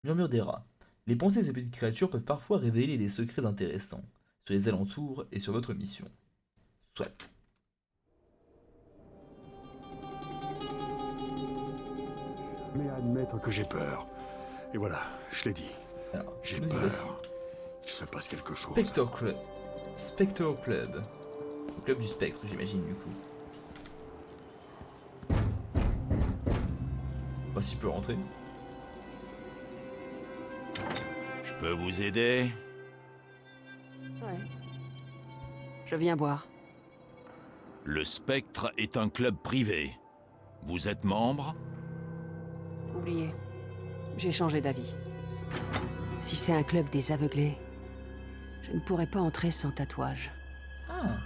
Murmure des rats. Les pensées de ces petites créatures peuvent parfois révéler des secrets intéressants sur les alentours et sur votre mission. Soit. Mais à admettre que j'ai peur. Et voilà, je l'ai dit. Alors, J'ai nous y voici. peur. Il se passe quelque chose. Spectre Club. Spectre Club. Le club du spectre, j'imagine, du coup. Bah, si je peux rentrer. Je peux vous aider? Ouais. Je viens boire. Le Spectre est un club privé. Vous êtes membre? Oubliez. J'ai changé d'avis. Si c'est un club des aveuglés, je ne pourrais pas entrer sans tatouage. Ah.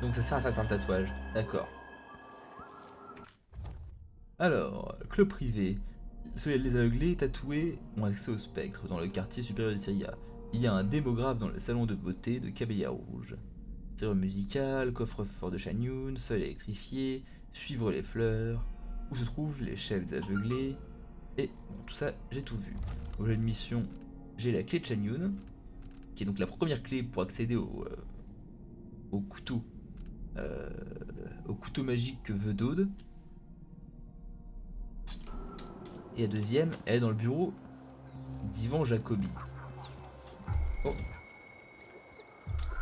Donc ça sert à ça de faire le tatouage. D'accord. Alors, club privé. Les aveuglés tatoués ont accès au spectre dans le quartier supérieur de Syria. Il y a un démographe dans le salon de beauté de Cabella Rouge. Sérum musical, coffre-fort de Chagnoun, sol électrifié, suivre les fleurs, où se trouvent les chefs des aveuglés, et bon, tout ça, j'ai tout vu. Objet de mission, j'ai la clé de Chagnoun, qui est donc la première clé pour accéder au couteau, euh, au couteau magique que veut Dode. Et la deuxième, elle est dans le bureau d'Ivan Jacobi. Oh.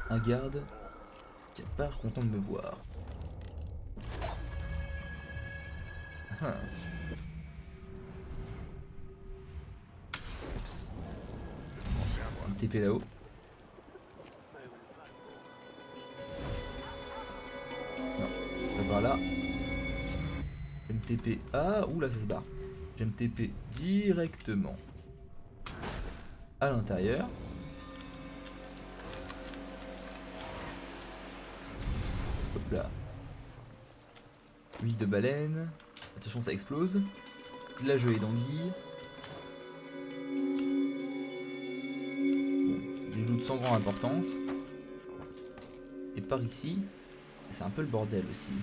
Un garde qui a pas l'air content de me voir. Ah. Oups. Une TP là-haut. Non, pas par là. Je vais me TP. Ah, ouh là ça se barre. Je vais me TP directement à l'intérieur. Hop là. Huile de baleine. Attention, ça explose. La gelée d'anguille. Bon, des loups de sans grande importance. Et par ici, c'est un peu le bordel aussi.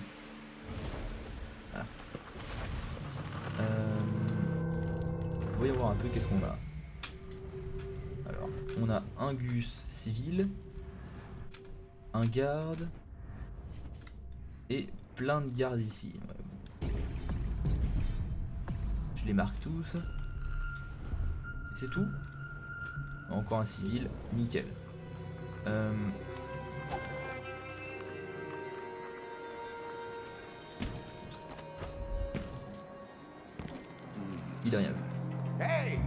Ah. Voyons voir un peu qu'est-ce qu'on a. Alors, on a un gus civil, un garde et plein de gardes ici. Ouais. Je les marque tous. Et c'est tout. Encore un civil, nickel. Il a rien vu. Hey!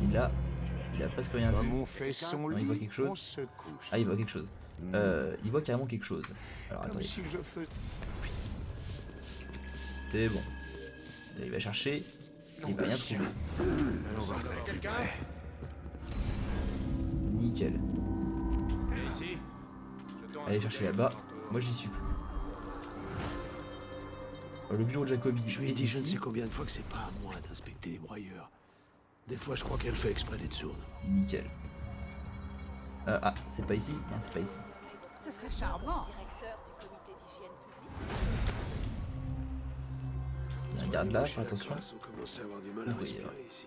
Il a presque rien Comme vu. on fait son Non, lit, il voit quelque chose. on se couche. Ah, il voit quelque chose. Il voit carrément quelque chose. Alors Comme attendez, si je fais... c'est bon. Là, il va chercher. Il va rien trouver. Allons voir ça. Nickel. Allez chercher là-bas. Moi j'y suis plus. Le bureau de Jacobi. Je lui ai est dit je ne ici. sais combien de fois que c'est pas à moi d'inspecter les broyeurs. Des fois, je crois qu'elle fait exprès d'être sourde. Nickel. Ah, c'est pas ici? Non, c'est pas ici. Ce serait charmant. Il y a un garde là, fais attention. On commence à avoir du mal à Oui, respirer ici.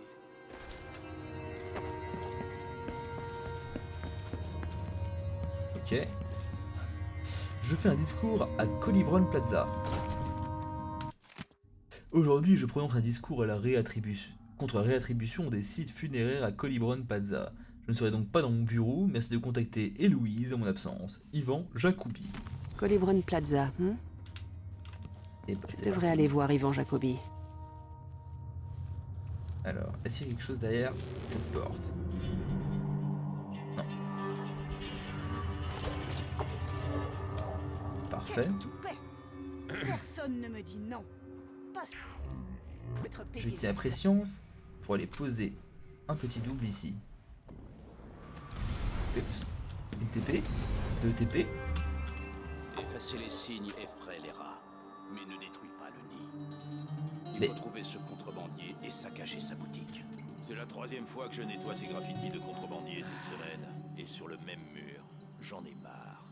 Ok. Je fais un discours à Colibron Plaza. Aujourd'hui, je prononce un discours à la réattribution, contre la réattribution des sites funéraires à Colibron Plaza. Je ne serai donc pas dans mon bureau, merci de contacter Héloïse en mon absence. Ivan Jacobi. Colibron Plaza, Et bah, Je c'est devrais parti. aller voir Ivan Jacobi. Alors, est-ce qu'il y a quelque chose derrière cette porte? Non. Parfait. Quel toupet. Personne ne me dit non. Pas être Je payé. tiens à préscience pour aller poser un petit double ici. Oups. Une TP, deux TP. Effacer les signes effraie les rats, mais ne détruit pas le nid. Il Mais- faut trouver ce contrebandier et saccager sa boutique. C'est la troisième fois que je nettoie ces graffitis de contrebandier cette semaine. Et sur le même mur, j'en ai marre.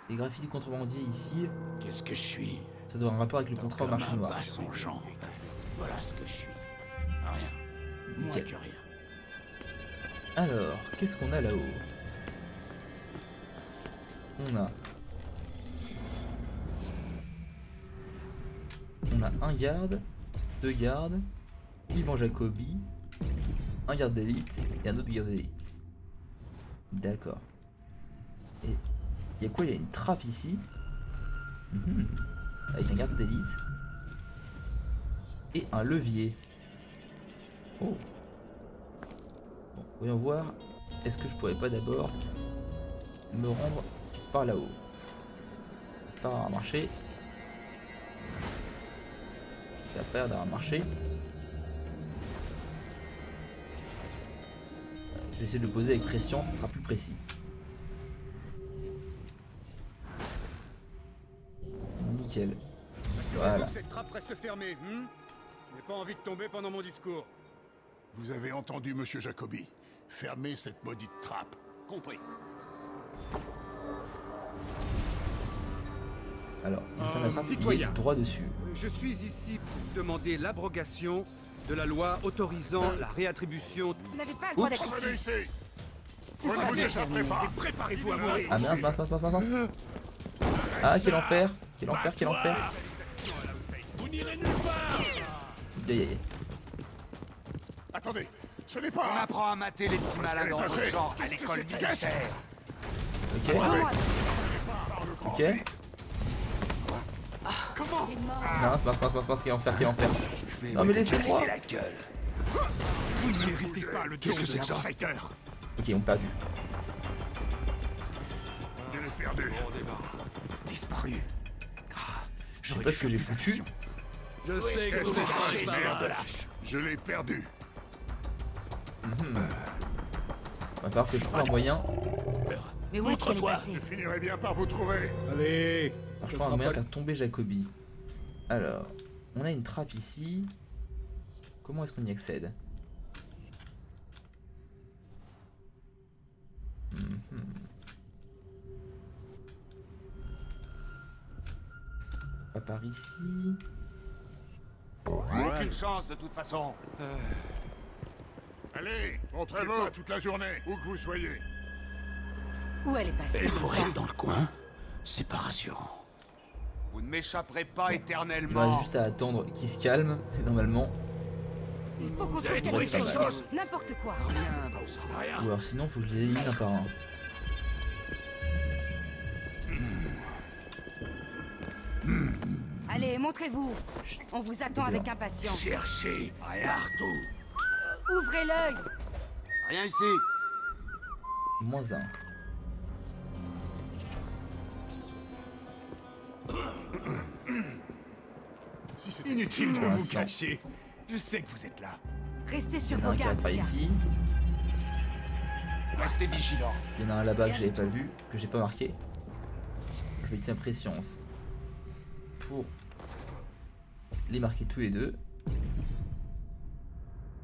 Les graffitis contrebandiers ici, Qu'est-ce que je suis? ça doit avoir un rapport avec le contrat au Comme marché un noir. bas sans Jean. Voilà ce que je suis. Rien. Moins Nickel. que rien. Alors, qu'est-ce qu'on a là-haut? On a un garde, deux gardes, Ivan Jacobi, un garde d'élite et un autre garde d'élite. D'accord. Et il y a quoi? Il y a une trappe ici. Avec un garde d'élite. Et un levier. Oh. Bon, voyons voir. Est-ce que je pourrais pas d'abord me rendre par là-haut? Par un marché. Ça a pas l'air d'avoir marché. Je vais essayer de le poser avec pression, ça sera plus précis. Nickel. Voilà. Que cette trappe reste fermée, Je n'ai pas envie de tomber pendant mon discours. Vous avez entendu, monsieur Jacobi. Fermez cette maudite trappe. Compris. Alors, il ferme la trappe, il citoyen. est droit dessus. Je suis ici pour demander l'abrogation de la loi autorisant la réattribution. Vous n'avez pas le droit d'être Revenez ici. ici. Ce Vous ne sera vous échapperez pas. Préparez-vous à mourir. Ah mince, mince, mince, mince, mince, mince. Ah, quel enfer. Quel enfer, quel enfer. Aïe, aïe, aïe. Attendez, ce n'est pas... On apprend à mater les petits malins dans Passez. votre genre à l'école militaire. Ok, ok. Il est mort. Mince, mince, mince, mince, mince, quel enfer, quel enfer. Non mais laissez-moi. la gueule. Vous ne méritez pas le don Qu'est-ce que de c'est que ça? fighter. Ok, on perdu. Je l'ai perdu. Disparu. Je sais pas ce que j'ai foutu. Je sais que vous êtes Lâchez, un merde. de lâche. Je l'ai perdu. Va falloir que je trouve un moyen. Mais où est-ce qu'elle est passée? Je finirai bien par vous trouver. Allez. Alors, je trouve un moyen de faire tomber Jacobi. Alors, on a une trappe ici. Comment est-ce qu'on y accède? Pas par ici. Aucune chance de toute façon. Allez, montrez-vous toute la journée, où que vous soyez. Où elle est passée Elle comme pourrait ça? être dans le coin. C'est pas rassurant. Vous ne m'échapperez pas Il me éternellement. reste juste à attendre qu'il se calme. Et normalement. Il faut qu'on trouve trouvé quelque quelque chose. N'importe quoi. Ou alors sinon, faut que je les élimine un par un. Allez, montrez-vous. On vous attend avec impatience. Cherchez partout. Ouvrez l'œil. Rien ici. Moins un. Inutile de Pour vous l'instant. cacher. Je sais que vous êtes là. Restez Il y sur en a vos un qui gardes. arrive par les gars. ici. Restez vigilants. Il y en a un là-bas que j'avais pas vu, que j'ai pas marqué. Je vais utiliser ma préscience pour les marquer tous les deux.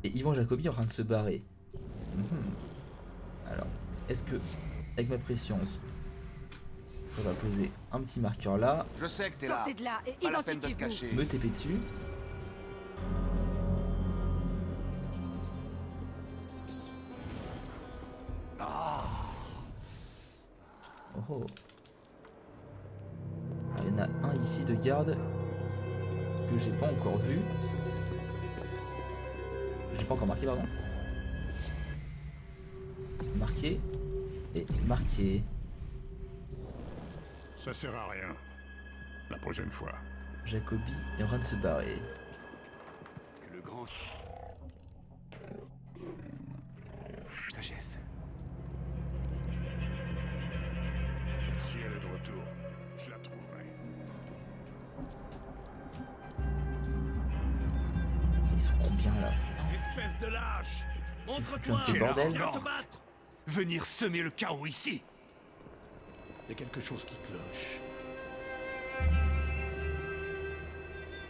Et Ivan Jacobi est en train de se barrer. Alors, est-ce que avec ma préscience, je vais poser un petit marqueur là, Je sais que t'es là. Sortez de là et Pas la peine de te identifiez-vous. cacher. me TP dessus. Oh oh. Ah, il y en a un ici de garde que j'ai pas encore vu. J'ai pas encore marqué, pardon. Marqué et marqué. Ça sert à rien. La prochaine fois. Jacobi est en train de se barrer. Que le grand... Sagesse. Si elle est de retour, je la trouverai. Ils sont combien là? Espèce de lâche. J'ai foutu un de ces bordels. Venir semer le chaos ici. Il y a quelque chose qui cloche.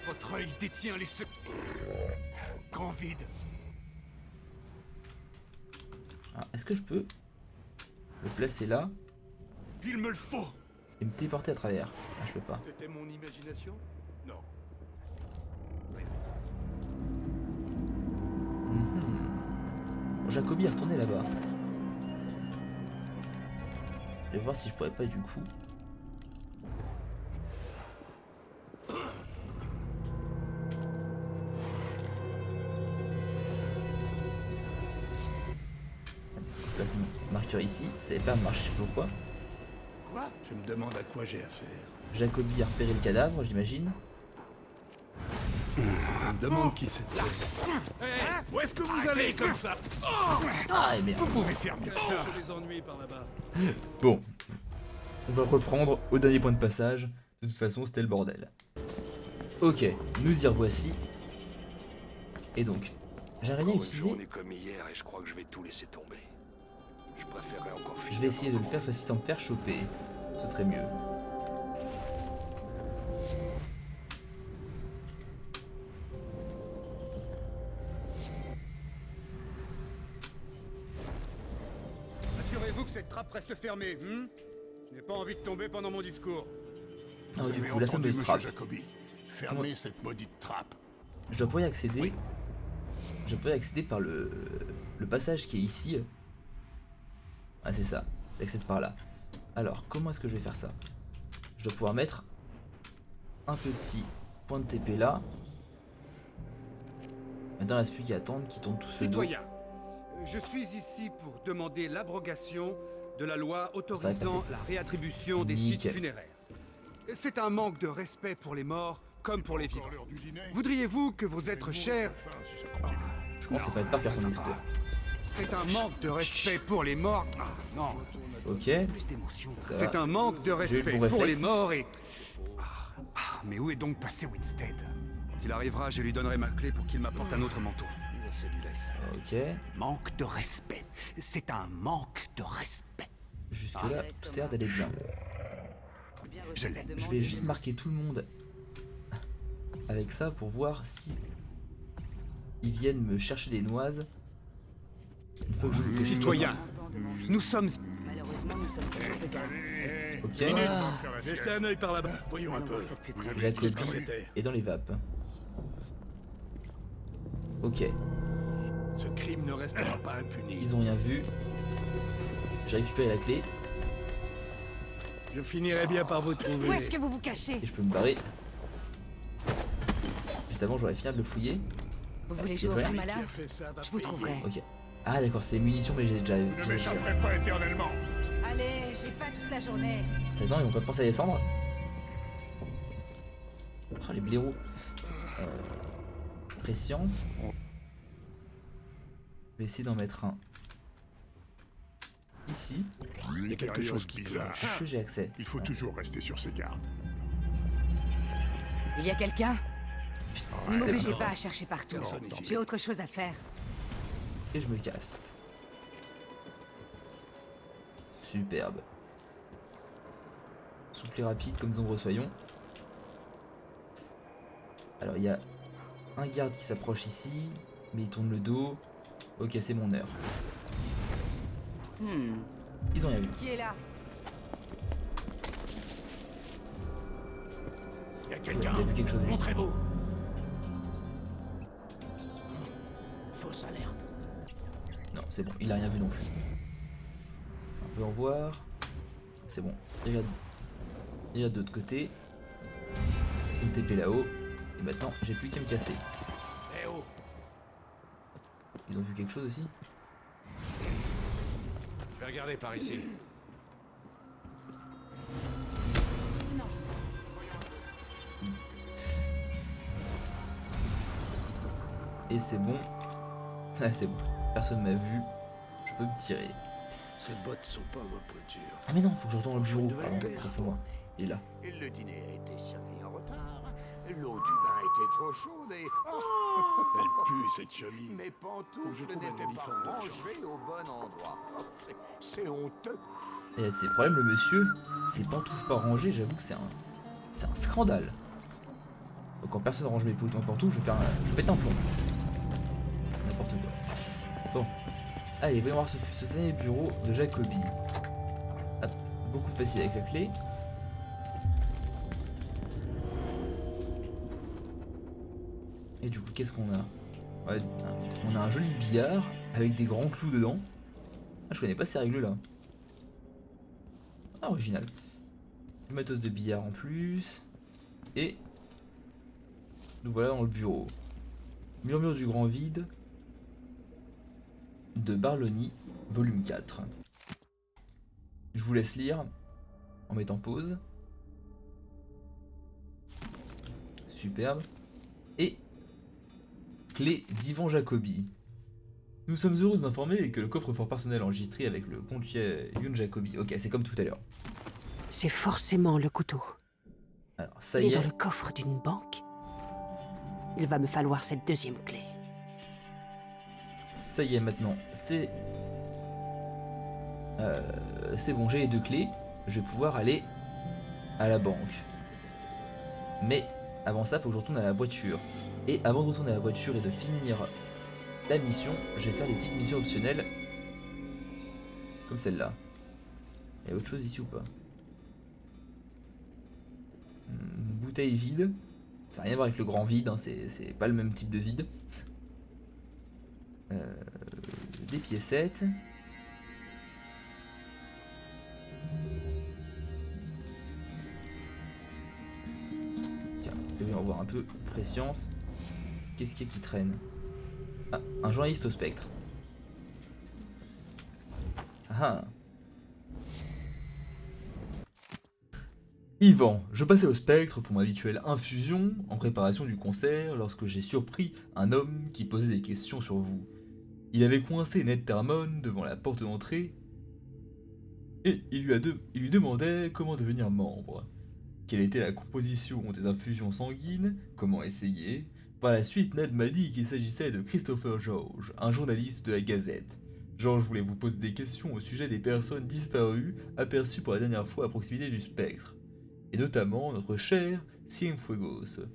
Votre œil détient les secrets. Grand vide. Ah, est-ce que je peux le placer là Il me le faut. et me téléporter à travers? Ah, je peux pas. C'était mon imagination? Non. Jacobi est retourné là-bas. Je vais voir si je pourrais pas du coup. Je place mon marqueur ici, ça n'avait pas marché, je sais pas pourquoi. Quoi? Je me demande à quoi j'ai affaire. Jacobi a repéré le cadavre, j'imagine. Je me demande qui c'était. Où est-ce que vous allez comme ça? Ah, et merde. Vous pouvez faire mieux que ça. Je les ennuie par là-bas. Bon, on va reprendre au dernier point de passage. De toute façon, c'était le bordel. Ok, nous y revoici. Et donc, j'ai rien Encore une utilisé. journée comme hier et je crois que je vais tout laisser tomber. Je préférerais encore Je vais essayer de le faire soit sans me faire choper. Ce serait mieux. Assurez-vous que cette trappe reste fermée, Je n'ai pas envie de tomber pendant mon discours. Alors du coup, la fameuse trappe. Jacobi. Fermez cette maudite trappe. Je dois pouvoir y accéder. Je dois pouvoir y accéder par le passage qui est ici. Ah, c'est ça. J'accède par là. Alors, comment est-ce que je vais faire ça? Je dois pouvoir mettre un petit point de TP là. Maintenant, il ne reste plus qu'à attendre qu'il tourne tout seul. Citoyens, je suis ici pour demander l'abrogation de la loi autorisant la réattribution des sites Nickel. funéraires. C'est un manque de respect pour les morts comme pour les vivants. Voudriez-vous que vos êtres chers... Je commence à pas être par personne discours. C'est un manque de respect pour les morts... Ah, non. Ok. Plus d'émotion. Ça C'est va. un manque de J'ai eu le respect bon pour les réflexe. morts et... mais où est donc passé Winstead? Quand il arrivera, je lui donnerai ma clé pour qu'il m'apporte un autre manteau. Celui-là est sale. Ok. Manque de respect. C'est un manque de respect. Jusque là, tout a l'air d'aller bien. Je l'ai. Je vais juste marquer tout le monde avec ça pour voir si ils viennent me chercher des noises. Une fois que je les Citoyens, nous sommes... Malheureusement, nous sommes toujours de garde. Ok. J'ai jeté un œil par là-bas. Voyons un peu. Jacobi Qu'est-ce que c'était? est dans les vapes. Ok. Ce crime ne restera pas impuni. Ils ont rien vu. J'ai récupéré la clé Je finirai bien par vous trouver. Où est-ce que vous vous cachez? et je peux me barrer. Juste avant, j'aurais fini de le fouiller. Vous voulez c'est jouer au vrai. plus Qui malin? a fait ça va Je vous payer. trouverai. Ok. Ah d'accord, c'est munitions, mais j'ai déjà eu. Ne m'échapperai pas éternellement. Allez, j'ai pas toute la journée. Ça ils vont pas penser à descendre. Oh, les blaireaux. Préscience. Je vais essayer d'en mettre un ici. Il y a quelque chose qui bizarre. Est-ce que j'ai accès? Il faut toujours rester sur ses gardes. Il y a quelqu'un? Ne C'est m'obligez bon. pas à chercher partout. Personne ici. J'ai autre chose à faire. Et je me casse. Superbe. Souple et rapide comme nombreux soyons. Alors il y a un garde qui s'approche ici, mais il tourne le dos. Ok, c'est mon heure. Ils ont rien vu. Qui est là? Y a Il quelqu'un? a vu quelque chose lui. Montrez-vous. Fausse alerte. Non, c'est bon, il a rien vu non plus. On peut en voir. C'est bon. Il regarde de l'autre côté. Une TP là-haut. Et maintenant, j'ai plus qu'à me casser. Eh oh! Ils ont vu quelque chose aussi? Je vais regarder par ici. Et c'est bon. Ah, c'est bon. Personne m'a vu. Je peux me tirer. Ces bottes sont pas ma pointure. Ah mais non, faut que je retourne au bureau. Nouvelle Pardon, paire. autant pour moi. Il est là. Le dîner a été servi en retard. L'eau du bain était trop chaude et... Elle pue, cette chemise. Mes Faut que je pantoufles trouve un n'étaient uniforme pas de rangées au bon endroit. C'est honteux. Et il y a de ces problèmes, le monsieur. Ses pantoufles pas rangées, j'avoue que c'est un scandale. Donc quand personne range mes pantoufles, je pète un plomb. N'importe quoi. Bon. Allez, voyons voir ce dernier bureau de Jacobi. Ah, beaucoup facile avec la clé. Et du coup, qu'est-ce qu'on a? Ouais, on a un joli billard, avec des grands clous dedans. Ah, je connais pas ces règles là. Ah, original. Du matos de billard en plus. Et nous voilà dans le bureau. Murmure du grand vide de Barloni, volume 4. Je vous laisse lire en mettant pause. Superbe. Et clé d'Ivan Jacobi. Nous sommes heureux de vous informer que le coffre-fort personnel enregistré avec le compte Youn Jacobi. Ok, c'est comme tout à l'heure. C'est forcément le couteau. Alors, ça Il y est est. dans le coffre d'une banque. Il va me falloir cette deuxième clé. Ça y est, maintenant, c'est bon, j'ai les 2 clés. Je vais pouvoir aller à la banque. Mais avant ça, faut que je retourne à la voiture. Et avant de retourner à la voiture et de finir la mission, je vais faire des petites missions optionnelles. Comme celle-là. Il y a autre chose ici ou pas? Bouteille vide. Ça n'a rien à voir avec le grand vide, hein, c'est pas le même type de vide. Des piécettes. Tiens, je vais en voir un peu préscience. Qu'est-ce qu'il y a qui traîne? Ah, un journaliste au spectre. Ah. Yvan, je passais au spectre pour ma habituelle infusion en préparation du concert lorsque j'ai surpris un homme qui posait des questions sur vous. Il avait coincé Ned Termon devant la porte d'entrée et il lui demandait comment devenir membre, quelle était la composition des infusions sanguines, comment essayer. Par la suite, Ned m'a dit qu'il s'agissait de Christopher George, un journaliste de la Gazette. George voulait vous poser des questions au sujet des personnes disparues aperçues pour la dernière fois à proximité du spectre, et notamment notre cher Cienfuegos.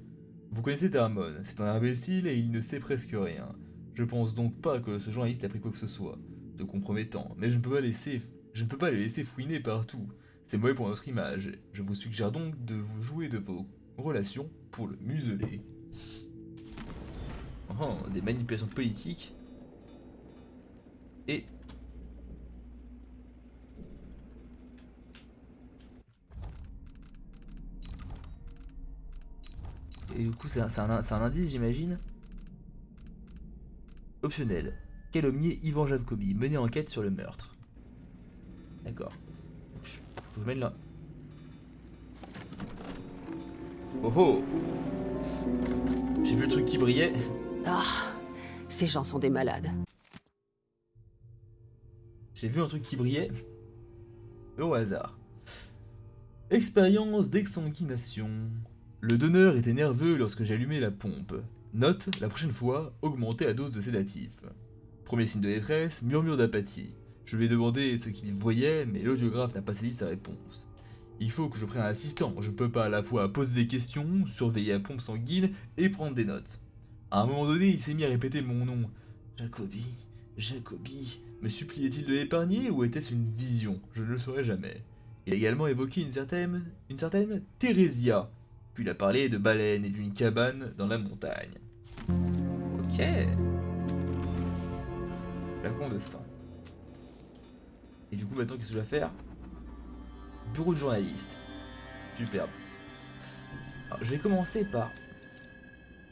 Vous connaissez Termon, c'est un imbécile et il ne sait presque rien. Je pense donc pas que ce journaliste a pris quoi que ce soit de compromettant, mais je ne peux pas le laisser fouiner partout. C'est mauvais pour notre image. Je vous suggère donc de vous jouer de vos relations pour le museler. Oh, des manipulations politiques. Et du coup, c'est un indice, j'imagine. Optionnel. Calomnier Ivan Jacobi. Mener enquête sur le meurtre. D'accord. Je vous mets là. Oh oh! J'ai vu le truc qui brillait. Ah, ces gens sont des malades. J'ai vu un truc qui brillait. Au hasard. Expérience d'exsanguination. Le donneur était nerveux lorsque j'allumais la pompe. Note, la prochaine fois, augmentez la dose de sédatif. Premier signe de détresse, murmure d'apathie. Je lui ai demandé ce qu'il voyait, mais l'audiographe n'a pas saisi sa réponse. Il faut que je prenne un assistant, je ne peux pas à la fois poser des questions, surveiller la pompe sanguine et prendre des notes. À un moment donné, il s'est mis à répéter mon nom. Jacobi, Jacobi. Me suppliait-il de l'épargner ou était-ce une vision? Je ne le saurais jamais. Il a également évoqué une certaine Thérésia. Puis il a parlé de baleines et d'une cabane dans la montagne. Ok. Flacon de sang. Et du coup maintenant qu'est-ce que je dois faire? Bureau de journaliste. Superbe. Alors, je vais commencer par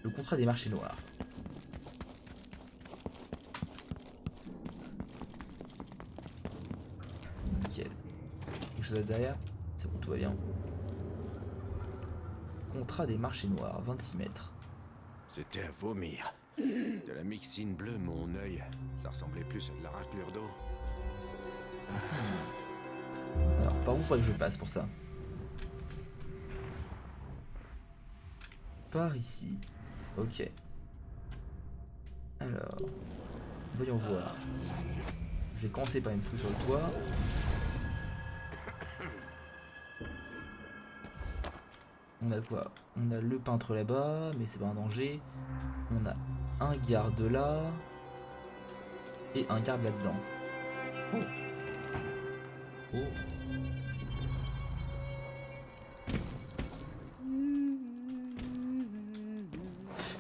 le contrat des marchés noirs. Nickel. Quelque chose là derrière? C'est bon, tout va bien. Contrat des marchés noirs, 26 mètres. C'était à vomir. De la mixine bleue, mon œil. Ça ressemblait plus à de la raclure d'eau. Alors, par où faudrait que je passe pour ça? Par ici. Ok. Alors, voyons voir. Je vais commencer par une flou sur le toit. On a quoi? On a le peintre là-bas, mais c'est pas un danger. On a un garde là. Et un garde là-dedans. Oh. Oh.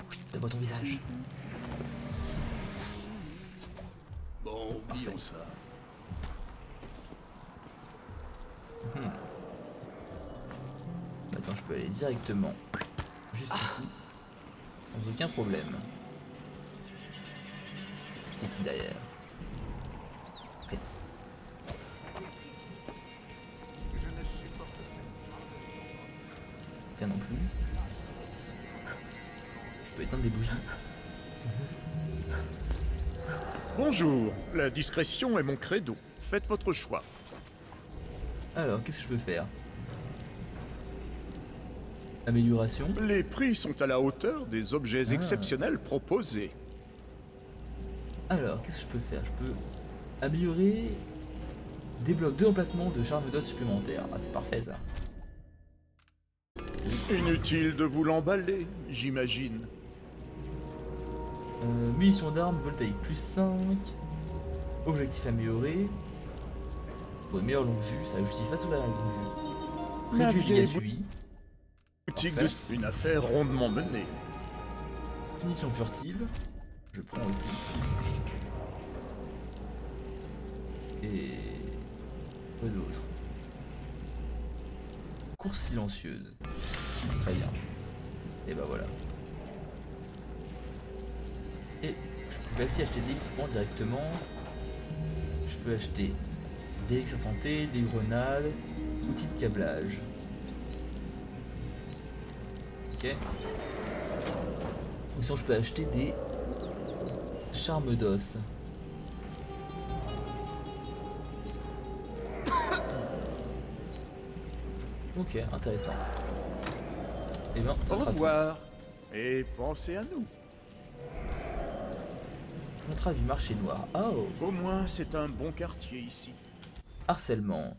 Oui, donne-moi ton visage. Bon, oublions ça. Attends, je peux aller directement jusqu'ici sans aucun problème. Qu'est-il derrière? Ok. Rien non plus. Je peux éteindre des bougies. Bonjour, la discrétion est mon credo. Faites votre choix. Alors, qu'est-ce que je peux faire? Amélioration. Les prix sont à la hauteur des objets Ah. exceptionnels proposés. Alors, qu'est-ce que je peux faire? Je peux améliorer des blocs de emplacement de charme d'os supplémentaires. Ah, c'est parfait ça. Inutile de vous l'emballer, j'imagine. Munitions d'armes voltaïque plus 5. Objectif amélioré. Ouais, meilleure longue vue, ça justifie pas sur la longue vue. La Réduit les vieille dégâts subis. Boutique Parfait. de... Une affaire rondement menée. Finition furtive. Je prends aussi. Et... quoi d'autre? Course silencieuse. Très bien. Et bah voilà. Et je pouvais aussi acheter de l'équipement directement. Je peux acheter des élixirs santé, des grenades, outils de câblage. Ok. Ou sinon je peux acheter des charmes d'os. Ok, intéressant. Et bien, ce Au sera tout. revoir. Et pensez à nous. Contrat du marché noir. Oh, Au moins, c'est un bon quartier ici. harcèlement.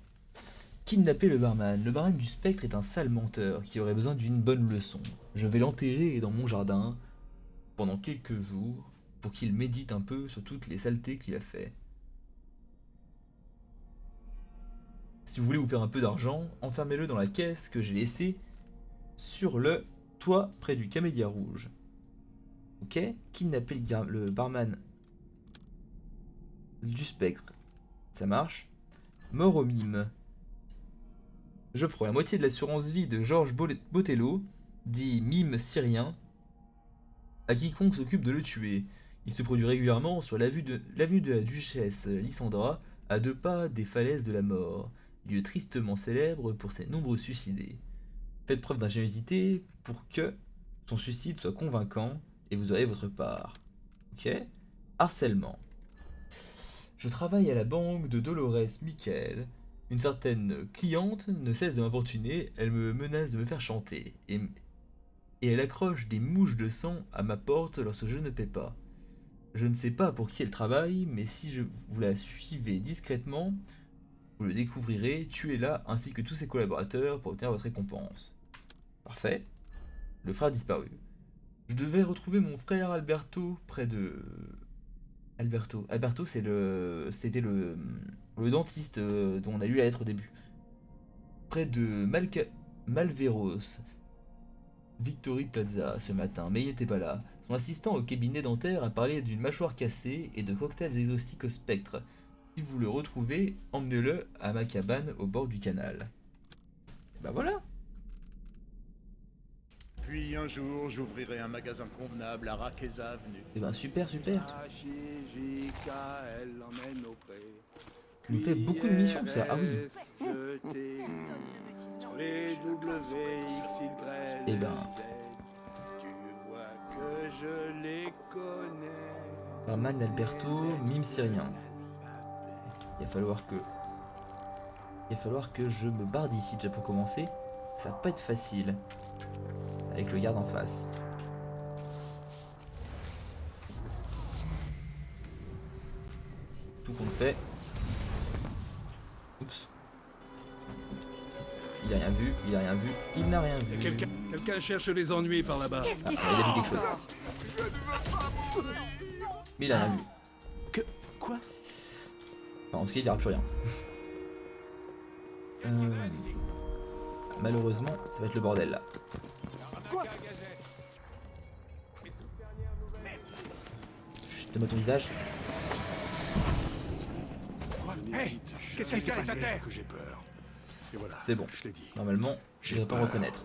Kidnapper le barman. Le barman du spectre est un sale menteur qui aurait besoin d'une bonne leçon. Je vais l'enterrer dans mon jardin pendant quelques jours pour qu'il médite un peu sur toutes les saletés qu'il a fait. Si vous voulez vous faire un peu d'argent, enfermez-le dans la caisse que j'ai laissée sur le toit près du camélia rouge. Ok, kidnapper le barman du spectre. Ça marche. Mort au mime. J'offre la moitié de l'assurance vie de Georges Botello, dit mime syrien, à quiconque s'occupe de le tuer. Il se produit régulièrement sur l'avenue de la duchesse Lysandra, à 2 pas des falaises de la mort, lieu tristement célèbre pour ses nombreux suicidés. Faites preuve d'ingéniosité pour que son suicide soit convaincant et vous aurez votre part. Ok. Harcèlement. Je travaille à la banque de Dolores Michael. Une certaine cliente ne cesse de m'importuner, elle me menace de me faire chanter, et elle accroche des mouches de sang à ma porte lorsque je ne paie pas. Je ne sais pas pour qui elle travaille, mais si vous la suivez discrètement, vous le découvrirez, tuez-la ainsi que tous ses collaborateurs pour obtenir votre récompense. Parfait. Le frère disparu. Je devais retrouver mon frère Alberto près de... Alberto, c'était le dentiste dont on a lu la lettre au début. Près de Malveros, Victory Plaza ce matin, mais il n'était pas là. Son assistant au cabinet dentaire a parlé d'une mâchoire cassée et de cocktails exotiques au spectre. Si vous le retrouvez, emmenez-le à ma cabane au bord du canal. Et bah voilà. Puis un jour, j'ouvrirai un magasin convenable à Rakeza Avenue. Et ben super. Ça nous fait beaucoup de missions ça. Ah oui. Et ben. Barman Alberto, mime syrien. Il va falloir que je me barre d'ici déjà pour commencer. Ça va pas être facile. Avec le garde en face. Tout compte fait. Oups. Il a rien vu, il n'a rien vu. Quelqu'un cherche les ennuis par là-bas. Qu'est-ce qui se Il a vu quelque chose. Mais il a rien vu. Quoi? Enfin, en tout cas, il verra plus rien. Malheureusement, ça va être le bordel là. Chut, donne-moi ton visage. Hésite qu'est-ce qui s'est jamais passé? d'admettre que j'ai peur. Et voilà, C'est bon. je l'ai dit. Normalement, je J'ai vais pas peur. reconnaître.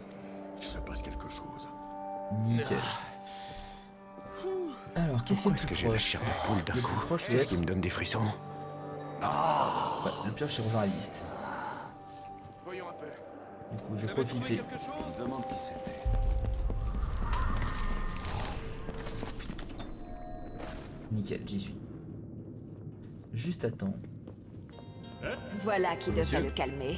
Il se passe quelque chose. Nickel. Alors, qu'est-ce qu'il y a Est-ce le que plus j'ai la proche? chair de poule d'un Le coup? plus proche, Qu'est-ce c'est qui me donne des frissons? Ouais, le pioche, il rejoint la liste. Voyons un peu. Du coup, je vais profiter. Demande qui c'était. Nickel, j'y suis. Juste à temps. Voilà qui Monsieur. devrait le calmer.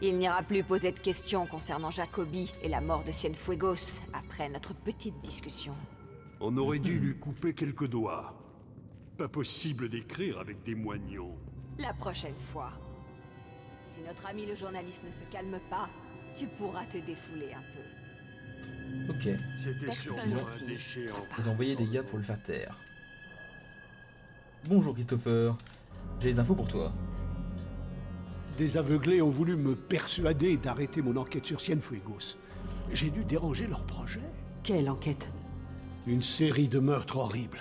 Il n'ira plus poser de questions concernant Jacobi et la mort de Cienfuegos après notre petite discussion. On aurait dû lui couper quelques doigts. Pas possible d'écrire avec des moignons. La prochaine fois. Si notre ami le journaliste ne se calme pas, tu pourras te défouler un peu. Ok. C'était Personne sûrement ici. un déchet en... Ils ont envoyé des gars pour le faire taire. Bonjour Christopher. J'ai des infos pour toi. Des aveuglés ont voulu me persuader d'arrêter mon enquête sur Cienfuegos. J'ai dû déranger leur projet. Quelle enquête? Une série de meurtres horribles.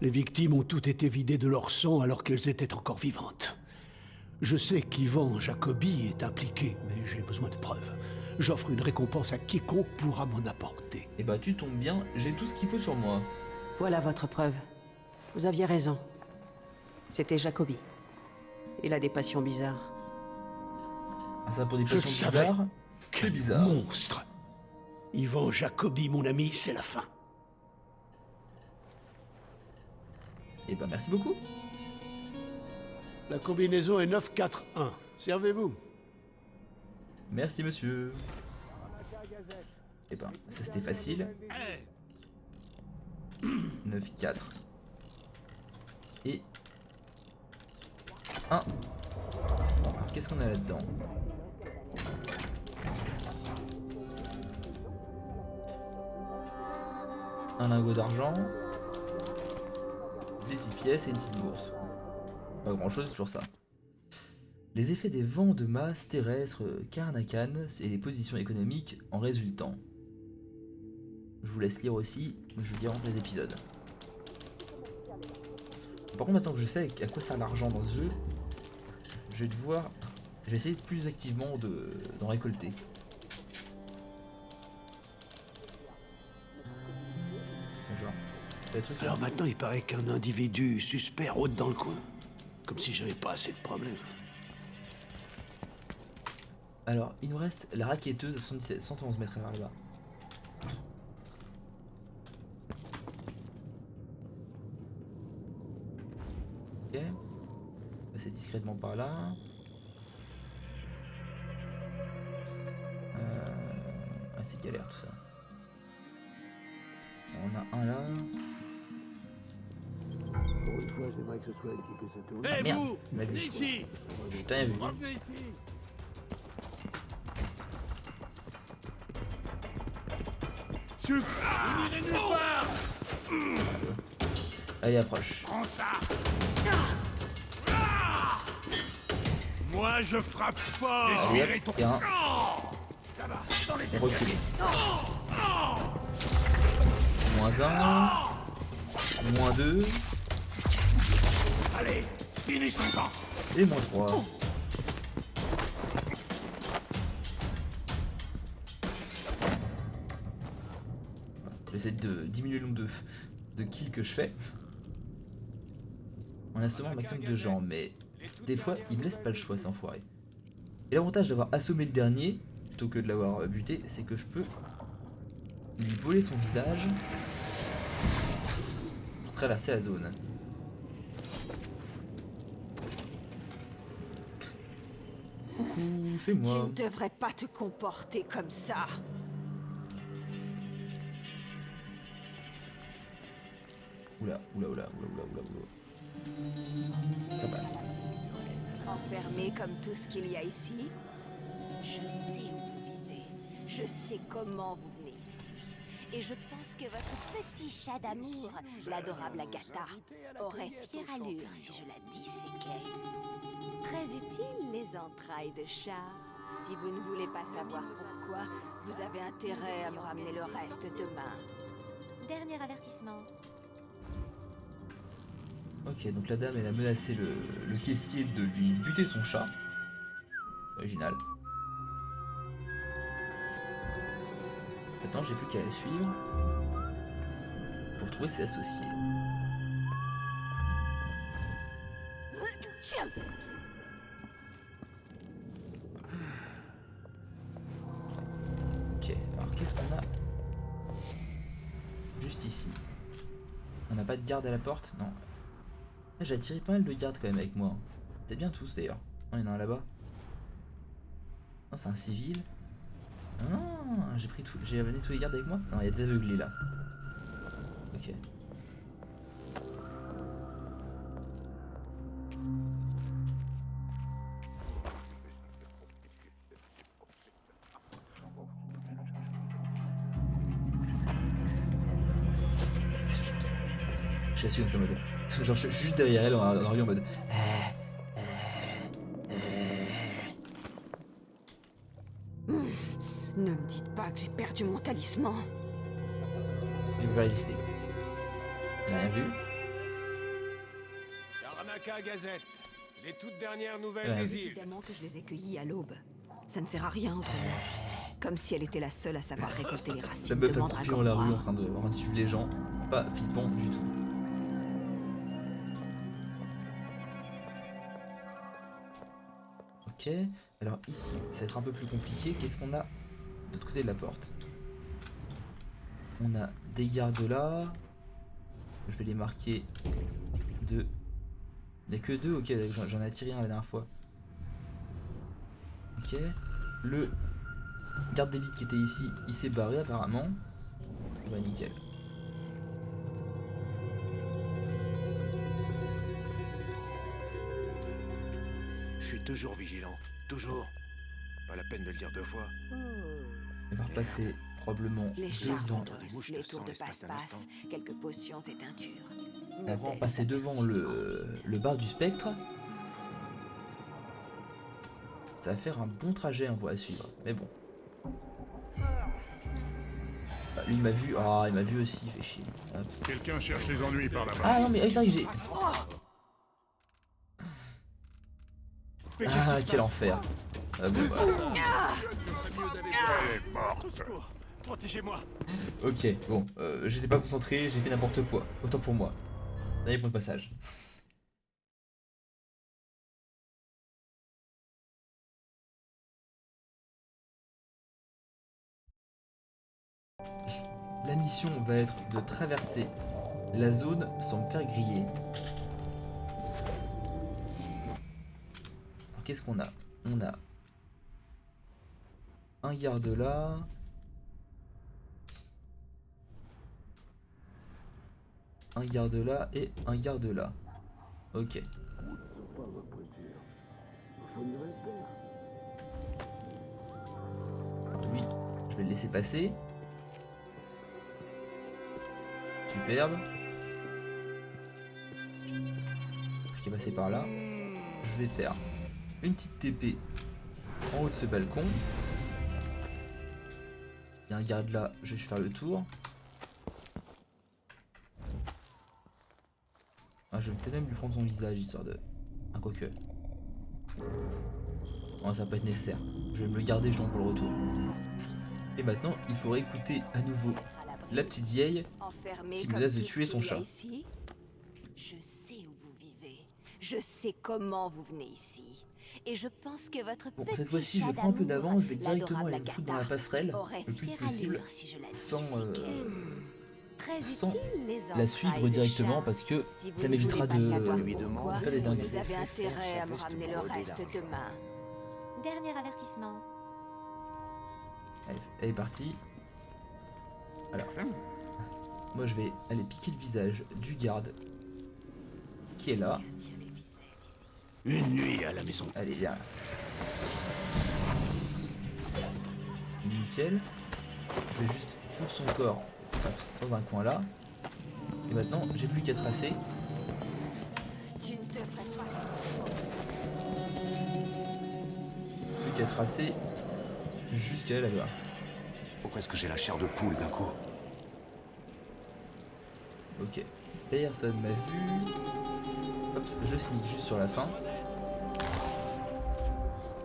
Les victimes ont toutes été vidées de leur sang alors qu'elles étaient encore vivantes. Je sais qu'Ivan Jacobi est impliqué, mais j'ai besoin de preuves. J'offre une récompense à quiconque pourra m'en apporter. Eh bah tu tombes bien, j'ai tout ce qu'il faut sur moi. Voilà votre preuve. Vous aviez raison. C'était Jacobi. Il a des passions bizarres. Ah ça pour des Je le passions savais. bizarres? C'est bizarre. Monstre. Ivan Jacobi, mon ami, c'est la fin. Eh bah merci beaucoup. La combinaison est 941. Servez-vous. Merci monsieur. Eh ben, ça c'était facile. 9-4. Et... 1. Alors qu'est-ce qu'on a là-dedans? Un lingot d'argent. Des petites pièces et une petite bourse. Pas grand chose, toujours ça. Les effets des vents de masse terrestres Karnakan et les positions économiques en résultant. Je vous laisse lire aussi, je vous dirai entre les épisodes. Par contre, maintenant que je sais à quoi sert l'argent dans ce jeu, je vais devoir... Je vais essayer plus activement d'en récolter. Genre, des trucs là. Alors maintenant, il paraît qu'un individu suspect rôde dans le coin. Comme si j'avais pas assez de problèmes. Alors, il nous reste la raquetteuse à 111 mètres vers là-bas. Ok. On va passer discrètement par là. Ah, c'est galère tout ça. On a un là. Pour une fois, j'aimerais que ce soit elle qui puisse se tourner. Ah, merde, il m'a vu. Ici. Je t'ai vu. Revenez ici. Vous n'irez nulle part. Allez, approche. Prends ça. Moi, je frappe fort. Allez, hop, et un. Et reculer. Moins 1. Moins 2. Allez, finis son temps. Et moins 3. J'essaie de diminuer le nombre de kills que je fais. En assommant un maximum de gens, mais des fois il me laisse pas le choix, c'est enfoiré. Et l'avantage d'avoir assommé le dernier, plutôt que de l'avoir buté, c'est que je peux lui voler son visage pour traverser la zone. Coucou, c'est Tu moi. ne devrais pas te comporter comme ça. Oula, oula, oula, oula, oula, oula, oula. Ça passe. Enfermé comme tout ce qu'il y a ici, je sais où vous vivez. Je sais comment vous venez ici. Et je pense que votre petit chat d'amour, l'adorable Agatha, aurait fière allure si je la disséquais. Très utile, les entrailles de chat. Si vous ne voulez pas savoir pourquoi, vous avez intérêt à me ramener le reste demain. Dernier avertissement. Ok, donc la dame elle a menacé le caissier de lui buter son chat. Original. Maintenant j'ai plus qu'à la suivre pour trouver ses associés. Ok, alors qu'est-ce qu'on a juste ici? On n'a pas de garde à la porte? Non. Ah, j'ai attiré pas mal de gardes quand même avec moi. Peut-être bien tous d'ailleurs. Non, il y en a un là-bas. Non, c'est un civil. Ah, j'ai amené tous les gardes avec moi? Non, il y a des aveuglés là. Ok. Je suis assis comme ça en mode. Genre, je suis juste derrière elle en riant en mode. Ne me dites pas que j'ai perdu mon talisman. Je vais pas résister. Elle a rien vu. Taranaka Gazette. Les toutes dernières Ouais. nouvelles des îles. Évidemment que je les ai cueillis à l'aube. Ça ne sert à rien autrement. Comme si elle était la seule à savoir récolter les Ça racines meuf de a couru mandragore dans la rue en noir. train de suivre les gens. Pas flippant du tout. Ok. Alors ici, ça va être un peu plus compliqué. Qu'est-ce qu'on a de l'autre côté de la porte? On a des gardes là. Je vais les marquer. Deux. Il n'y a que deux, ok, j'en ai attiré un la dernière fois. Ok. Le garde d'élite qui était ici, il s'est barré apparemment. Bah nickel. Je suis toujours vigilant. Toujours. Pas la peine de le dire deux fois. On va repasser probablement Les devant. charbons les d'os, mouches les de tours sang de l'espace d'un passe-passe, instant. quelques potions et teintures. On va passer devant le bar du spectre. Ça va faire un bon trajet en voie à suivre, mais bon. Ah, lui il m'a vu, ah il m'a vu aussi, il fait chier. Hop. Quelqu'un cherche les ennuis par là-bas. Ah non mais c'est vrai que j'ai... Ah quel enfer. Ah, bon, bah, Elle est morte. Protégez-moi. ok, bon, j'étais pas concentré, j'ai fait n'importe quoi. Autant pour moi. Dernier point de passage. La mission va être de traverser la zone sans me faire griller. Alors qu'est-ce qu'on a? On a un garde là. Un garde là et un garde là. Ok. Alors lui, je vais le laisser passer. Superbe. Plus qu'à passer par là. Je vais faire une petite TP en haut de ce balcon. Il y a un garde là, je vais juste faire le tour. Ah, je vais peut-être même lui prendre son visage histoire de... Ah, quoique. Oh, ça va pas être nécessaire. Je vais me le garder, je pour le retour. Et maintenant, il faudrait écouter à nouveau la petite vieille qui menace de tuer son chat. Ici. Je sais où vous vivez. Je sais comment vous venez ici. Et je pense que votre Bon, petit cette fois-ci, je chat prends un peu d'amour, d'avance, je vais directement l'adorable aller me foutre dans la Agatha, passerelle aurait le plus vite fait possible, rallure si je la sans disséquais. Très sans utile, les la entrailles suivre de directement chat. parce que Si vous ça ne m'évitera voulez pas savoir de pourquoi, faire des dingueries. vous avez Fait faire intérêt à sa me veste ramener le brodée reste d'argent. demain. Dernier avertissement. Allez, elle est partie. Alors, moi je vais aller piquer le visage du garde qui est là. Une nuit à la maison. Allez, viens là. Nickel. Je vais juste foutre son corps dans un coin là. Et maintenant, j'ai plus qu'à tracer. Tu ne te ferais pas. Plus qu'à tracer jusqu'à là-bas. Pourquoi est-ce que j'ai la chair de poule d'un coup? Ok. Personne m'a vu. Hop, je sneak juste sur la fin.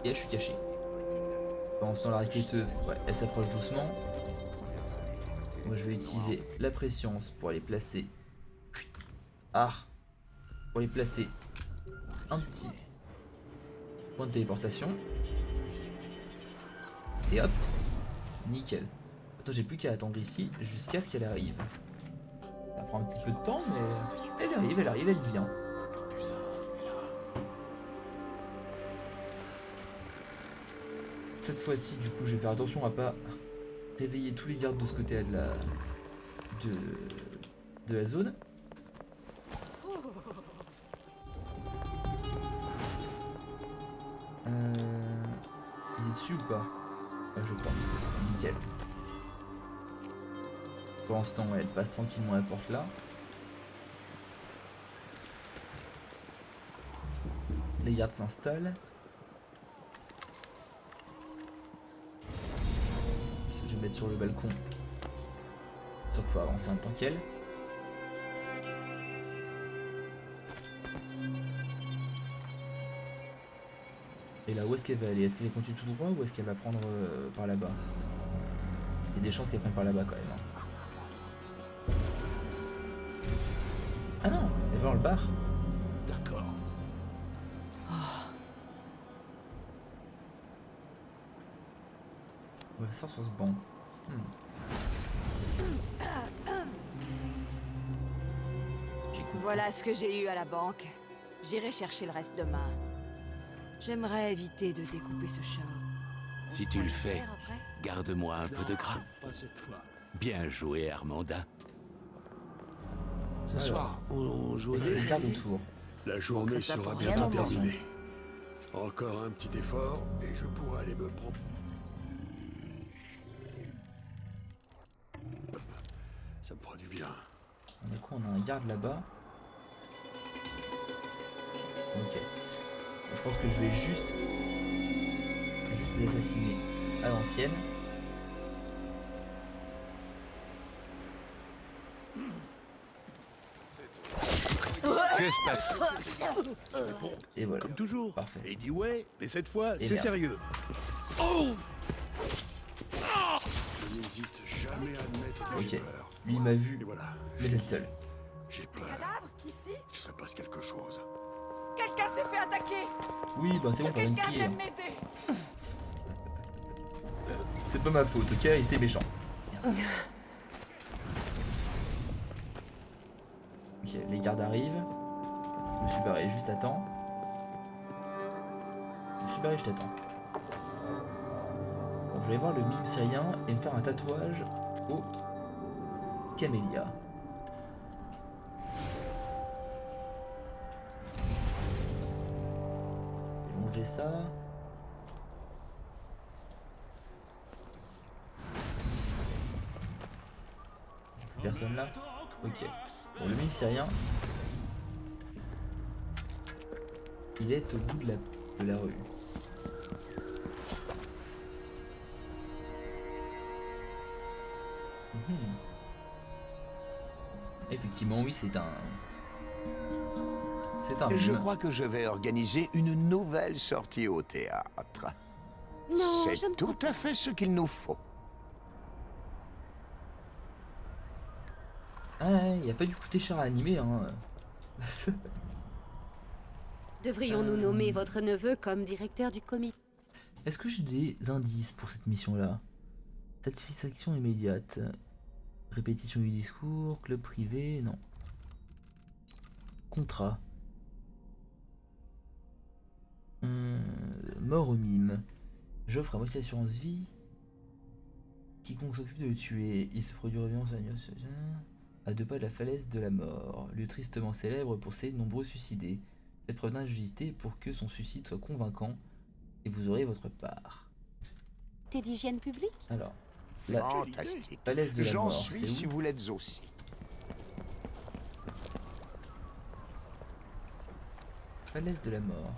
Et là, je suis caché. Pendant ce temps, la raquetteuse, ouais, elle s'approche doucement. Moi, je vais utiliser la préscience pour aller placer. Ah, pour aller placer un petit point de téléportation. Et hop, nickel. Attends, j'ai plus qu'à attendre ici jusqu'à ce qu'elle arrive. Ça prend un petit peu de temps, mais elle arrive, elle vient. Cette fois-ci, du coup, je vais faire attention à pas réveiller tous les gardes de ce côté-là de la zone. Il est dessus ou pas? Je crois. Nickel. Pendant ce temps, elle passe tranquillement à la porte là. Les gardes s'installent. Je vais mettre sur le balcon. Pour pouvoir avancer en tant qu'elle. Et là, où est-ce qu'elle va aller? Est-ce qu'elle continue tout droit ou est-ce qu'elle va prendre par là-bas? Il y a des chances qu'elle prenne par là-bas quand même. Hein. Ah non, elle va dans le bar. D'accord. On va s'asseoir sur ce banc. J'écoute. Voilà ce que j'ai eu à la banque. J'irai chercher le reste demain. J'aimerais éviter de découper ce char. Si tu le fais, garde-moi un peu de gras. Pas cette fois. Bien joué, Armanda. Ce soir, on joue Essayez de garde autour. La journée sera bientôt terminée. Encore un petit effort et je pourrai aller me prendre. Ça me fera du bien. On a quoi? On a un garde là-bas. Ok. Je pense que je vais juste les assassiner à l'ancienne. Que se passe? Et voilà. Comme toujours. Parfait. Il dit ouais, mais cette fois, Et c'est merde. sérieux. Oh, je n'hésite jamais à admettre que j'ai Ok. peur. Lui il m'a vu, Et voilà, mais elle seule. j'ai peur Cadavre, ici? que ça passe quelque chose. Quelqu'un s'est fait attaquer! Oui, bah c'est bon, t'as rien Quelqu'un crié. vienne m'aider! C'est pas ma faute, ok? Il était méchant. Ok, les gardes arrivent. Je me suis barré juste à temps. Je me suis barré juste à temps. Bon, je vais voir le mime syrien et me faire un tatouage au camélia. Je vais manger ça. Plus personne là? Ok. Bon, le mime syrien, il est au bout de la rue. Mhm. Effectivement, oui, c'est un... C'est un Je mime. crois que je vais organiser une nouvelle sortie au théâtre. Non, je C'est ne tout à fait ce qu'il nous faut. Ah, il n'y a pas du côté char animé, hein. Devrions-nous nommer votre neveu comme directeur du comité? Est-ce que j'ai des indices pour cette mission-là? Satisfaction immédiate. Répétition du discours, club privé, non. Contrat. Mort au mime. J'offre à moitié assurance vie. Quiconque s'occupe de le tuer. Il se produit révérence à 2 pas de la falaise de la mort. Lieu tristement célèbre pour ses nombreux suicidés. Faites preuve d'ingéniosité pour que son suicide soit convaincant et vous aurez votre part. T'es d'hygiène publique? Alors, la Fantastique. falaise de la J'en mort, suis c'est si où? vous l'êtes aussi. Falaise de la mort.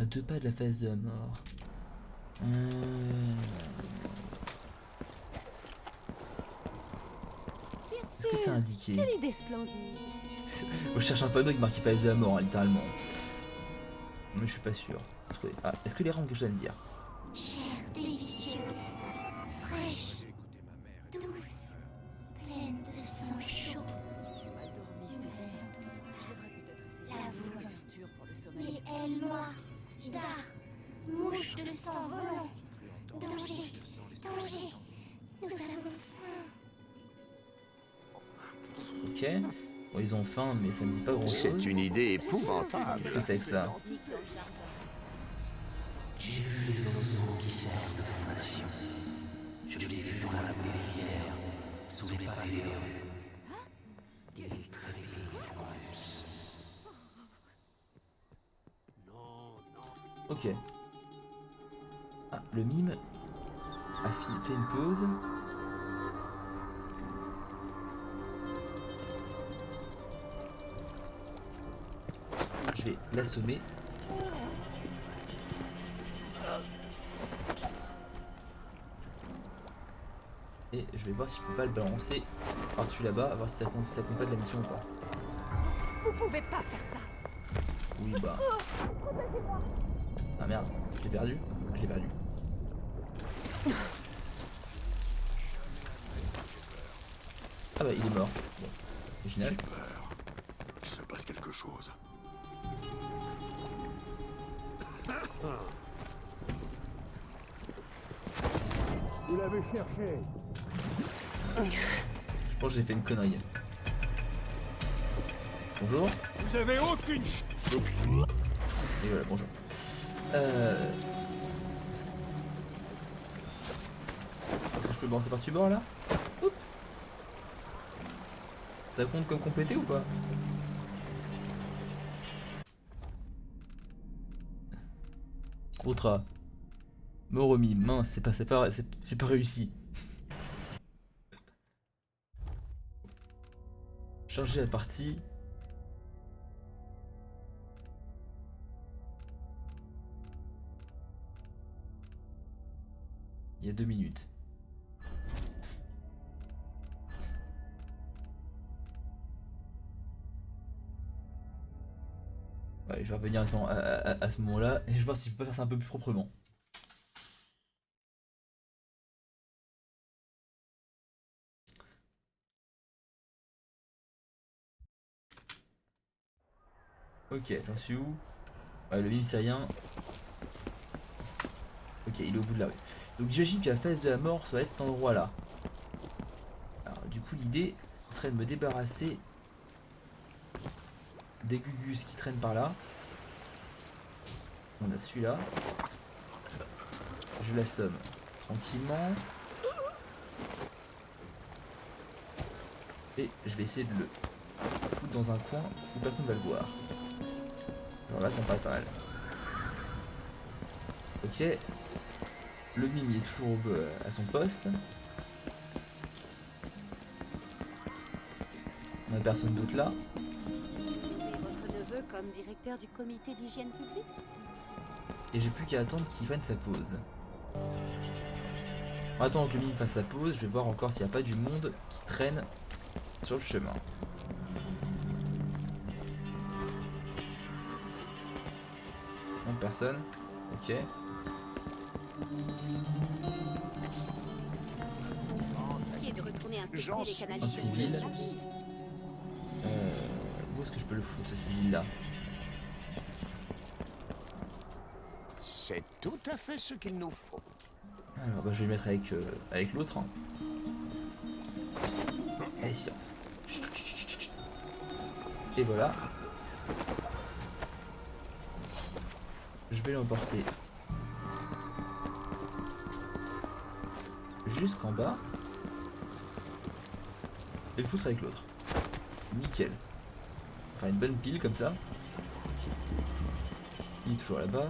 À 2 pas de la phase de la mort. Est-ce que c'est indiqué? Quelle idée splendide. Je cherche un panneau avec marqué phase de la mort, hein, littéralement. Mais je suis pas sûr. Ah, est-ce que les rangs ont quelque chose à me dire? Chair délicieuse, fraîche, douce, pleine de sang chaud. Les ailes noires, dards, mouches de sang volant. Danger, danger, nous avons faim. Ok. Bon, ils ont faim, mais ça me dit pas grand chose. C'est une idée épouvantable. Qu'est-ce que c'est que ça? J'ai vu les ossements qui servent de fondation. Je les ai vus dans la baie des rivières, sous les pavés des rues. Ils trépignent en plus. Ok. Ah, le mime a fait une pause. Je vais l'assommer. Et je vais voir si je peux pas le balancer par-dessus là-bas, voir si ça complète la mission ou pas. Vous pouvez pas faire ça. Oui bah. Ah merde, je l'ai perdu. Je l'ai perdu. Ah bah il est mort. Bon, original. Il se passe quelque chose. Vous l'avez cherché. Je pense que j'ai fait une connerie. Bonjour. Vous avez aucune Et voilà, bonjour. Est-ce que je peux le balancer par-dessus bord là? Oups. Ça compte comme complété ou pas? Autre. Mort au mime. Mince, c'est pas réussi. Charger la partie. Il y a 2 minutes. Ouais, je vais revenir à ce moment-là et je vais voir si je peux faire ça un peu plus proprement. Ok, j'en suis où? Ouais, le mime syrien. Ok, il est au bout de la rue. Donc j'imagine que la phase de la mort soit à cet endroit-là. Alors du coup l'idée serait de me débarrasser des gugus qui traînent par là. On a celui-là. Je l'assomme tranquillement. Et je vais essayer de le foutre dans un coin où personne ne va le voir. Alors là ça me paraît pas mal. Ok. Le mime il est toujours à son poste. On a personne d'autre là. Et votre neveu comme directeur du comité d'hygiène publique? Et j'ai plus qu'à attendre qu'il prenne sa pause. En attendant que le mime fasse sa pause, je vais voir encore s'il n'y a pas du monde qui traîne sur le chemin. Non, personne. Ok. De retourner inspecter les canaux Un civil. Où est-ce que je peux le foutre ce civil là? C'est tout à fait ce qu'il nous faut. Alors bah je vais le mettre avec l'autre. Hein. Allez silence. Et voilà. Je vais l'emporter jusqu'en bas. Et le foutre avec l'autre. Nickel. Enfin une bonne pile comme ça. Il est toujours là-bas.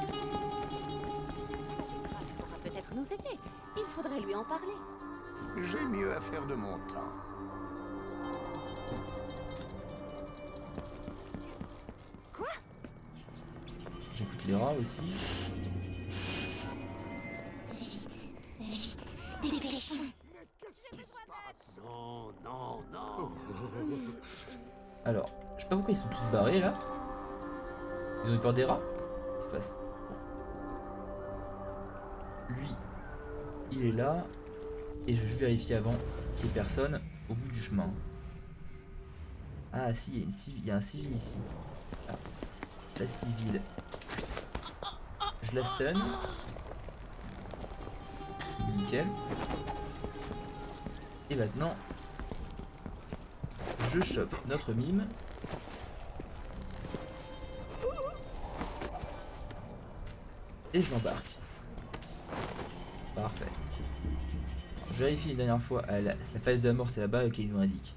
Il pourra peut-être nous aider. Il faudrait lui en parler. J'ai mieux à faire de mon temps. écoute les rats aussi. Dépêchons. Non, non, non. Alors, je sais pas pourquoi ils sont tous barrés là. Ils ont eu peur des rats. Qu'est-ce qui se passe? Lui, il est là. Et je vais vérifier avant qu'il n'y ait personne au bout du chemin. Ah si, il y a un civil ici. Ah. La civile. Je la stun. Nickel. Et maintenant, je chope notre mime. Et je l'embarque. Parfait. Je vérifie une dernière fois. Ah, la phase de la mort, c'est là-bas qu'il nous indique.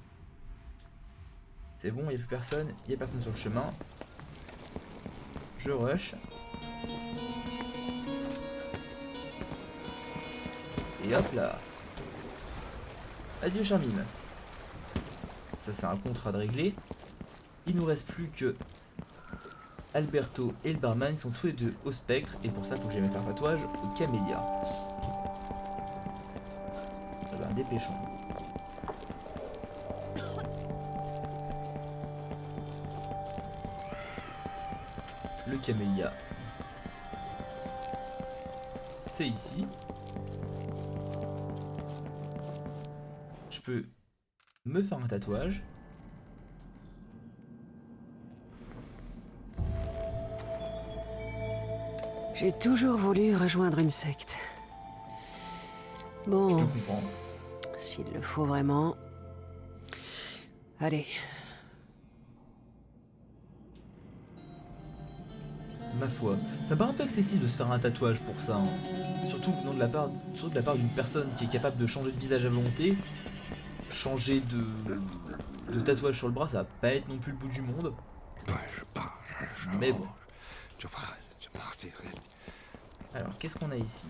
C'est bon, il n'y a plus personne. Il n'y a personne sur le chemin. Je rush. Et hop là. Adieu cher mime. Ça c'est un contrat de régler. Il nous reste plus que Alberto et le barman qui sont tous les deux au spectre. Et pour ça il faut que j'aille me faire tatouage au camélia. Eh ben, dépêchons. Le camélia. C'est ici. Je peux me faire un tatouage. J'ai toujours voulu rejoindre une secte. Bon, je te comprends. S'il le faut vraiment. Allez. Ma foi, ça me paraît un peu excessif de se faire un tatouage pour ça. Hein. Surtout venant de la part d'une personne qui est capable de changer de visage à volonté. Changer de tatouage sur le bras, ça va pas être non plus le bout du monde. Mais bon. Alors, qu'est-ce qu'on a ici?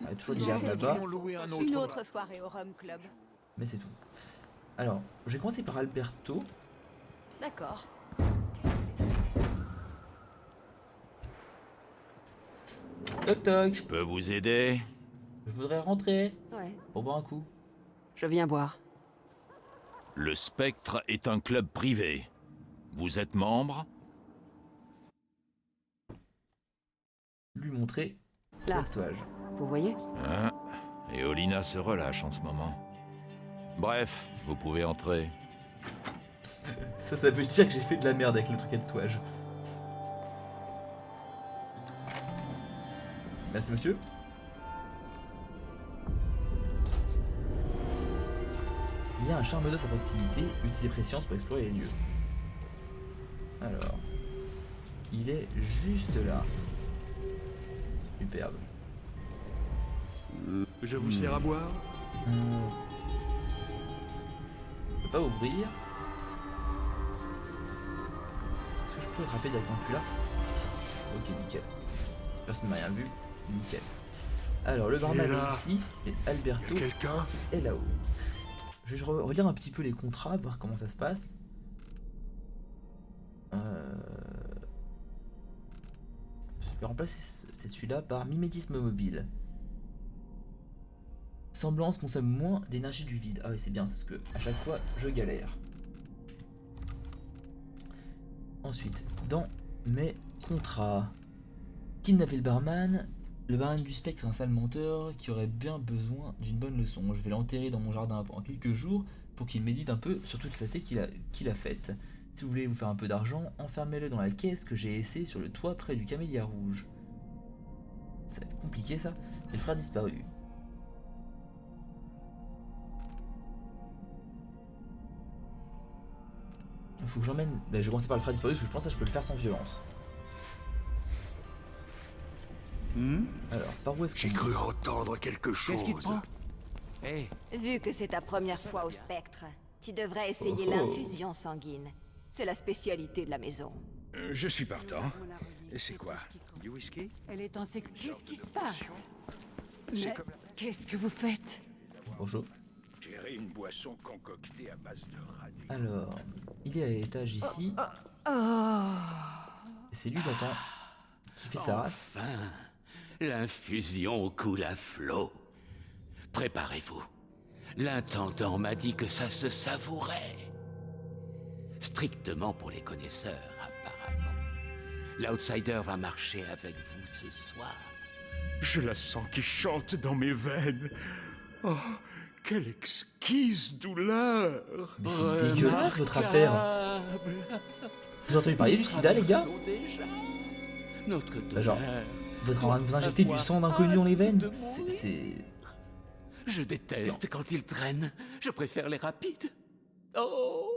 Ah, toujours des herbes là-bas. Une autre soirée au Rhum Club. Mais c'est tout. Alors, je vais commencer par Alberto. D'accord. Toc toc. Je peux vous aider? Je voudrais rentrer. Ouais. Pour boire un coup. Je viens boire. Le Spectre est un club privé. Vous êtes membre? Lui montrer là. Le tatouage. Vous voyez? Hein? Et Olina se relâche en ce moment. Bref, vous pouvez entrer. Ça veut dire que j'ai fait de la merde avec le truc à tatouage. Merci monsieur. Il y a un charme d'os à proximité, utilisez préscience pour explorer les lieux. Alors, il est juste là. Superbe. Je vous sers à boire? Je peux pas ouvrir. Est-ce que je peux attraper directement plus là? Ok, nickel. Personne n'a rien vu. Nickel. Alors, le barman est ici et Alberto est là-haut. Je vais relire un petit peu les contrats, voir comment ça se passe. Je vais remplacer celui-là par mimétisme mobile. Semblance consomme moins d'énergie du vide. Ah ouais, c'est bien, c'est ce que à chaque fois je galère. Ensuite, dans mes contrats, kidnapper le barman du spectre est un sale menteur qui aurait bien besoin d'une bonne leçon. Je vais l'enterrer dans mon jardin pendant quelques jours pour qu'il médite un peu sur toute la saleté qu'il a faite. Si vous voulez vous faire un peu d'argent, enfermez-le dans la caisse que j'ai laissée sur le toit près du camélia rouge. Ça va être compliqué ça. Et le frère disparu. Il faut que j'emmène... Là, je vais commencer par le frère disparu parce que je pense que je peux le faire sans violence. Alors, par où est-ce que... J'ai cru entendre quelque chose. Vu que c'est ta première fois au spectre, tu devrais essayer l'infusion sanguine. C'est la spécialité de la maison. Je suis partant. Et c'est quoi? Du whisky? Elle est en Qu'est-ce qui se passe? Mais qu'est-ce que vous faites? Bonjour. Gérer une boisson concoctée à base de radis. Alors, il est à l'étage ici. C'est lui, j'entends, qui fait sa race. Enfin, l'infusion coule à flot. Préparez-vous. L'intendant m'a dit que ça se savourait. Strictement pour les connaisseurs, apparemment. L'outsider va marcher avec vous ce soir. Je la sens qui chante dans mes veines. Oh, quelle exquise douleur. Mais c'est dégueulasse votre affaire. Vous avez entendu parler du sida, les gars? Bah genre, vous êtes en train de vous injecter du sang d'inconnu dans les veines? C'est... Je déteste quand ils traînent. Je préfère les rapides. Oh.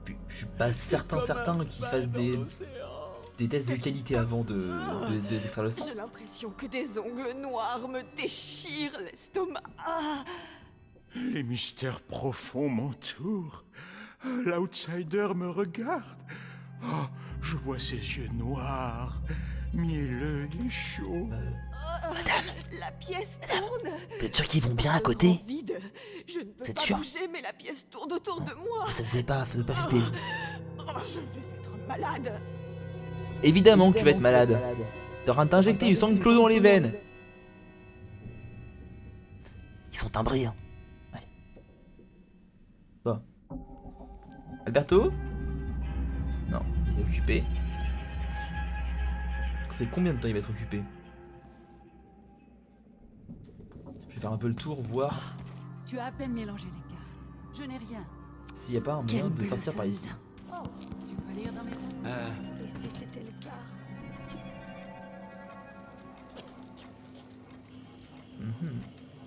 Puis, je suis pas certain qu'ils fassent des tests de qualité avant de extraire le sang. J'ai l'impression que des ongles noirs me déchirent l'estomac. Ah. Les mystères profonds m'entourent. L'outsider me regarde. Oh, je vois ses yeux noirs, mielleux et chauds. Madame, la pièce tourne. Vous êtes sûr qu'ils vont bien à côté? Vide. Je ne peux Vous êtes pas sûr? bouger, mais la pièce tourne autour de moi. Vous ne pas flipper. Je vais être malade. Évidemment que tu vas être malade. T'es en train de t'injecter du sang de Clos dans les veines. Ils sont timbrés, hein. Ouais. Bon. Alberto? Non, il est occupé. C'est combien de temps il va être occupé? Je vais faire un peu le tour, voir Tu as à peine mélangé les cartes. Je n'ai rien. s'il n'y a pas un moyen de sortir par ici. Oh, tu peux lire dans mes Et si c'était le cas?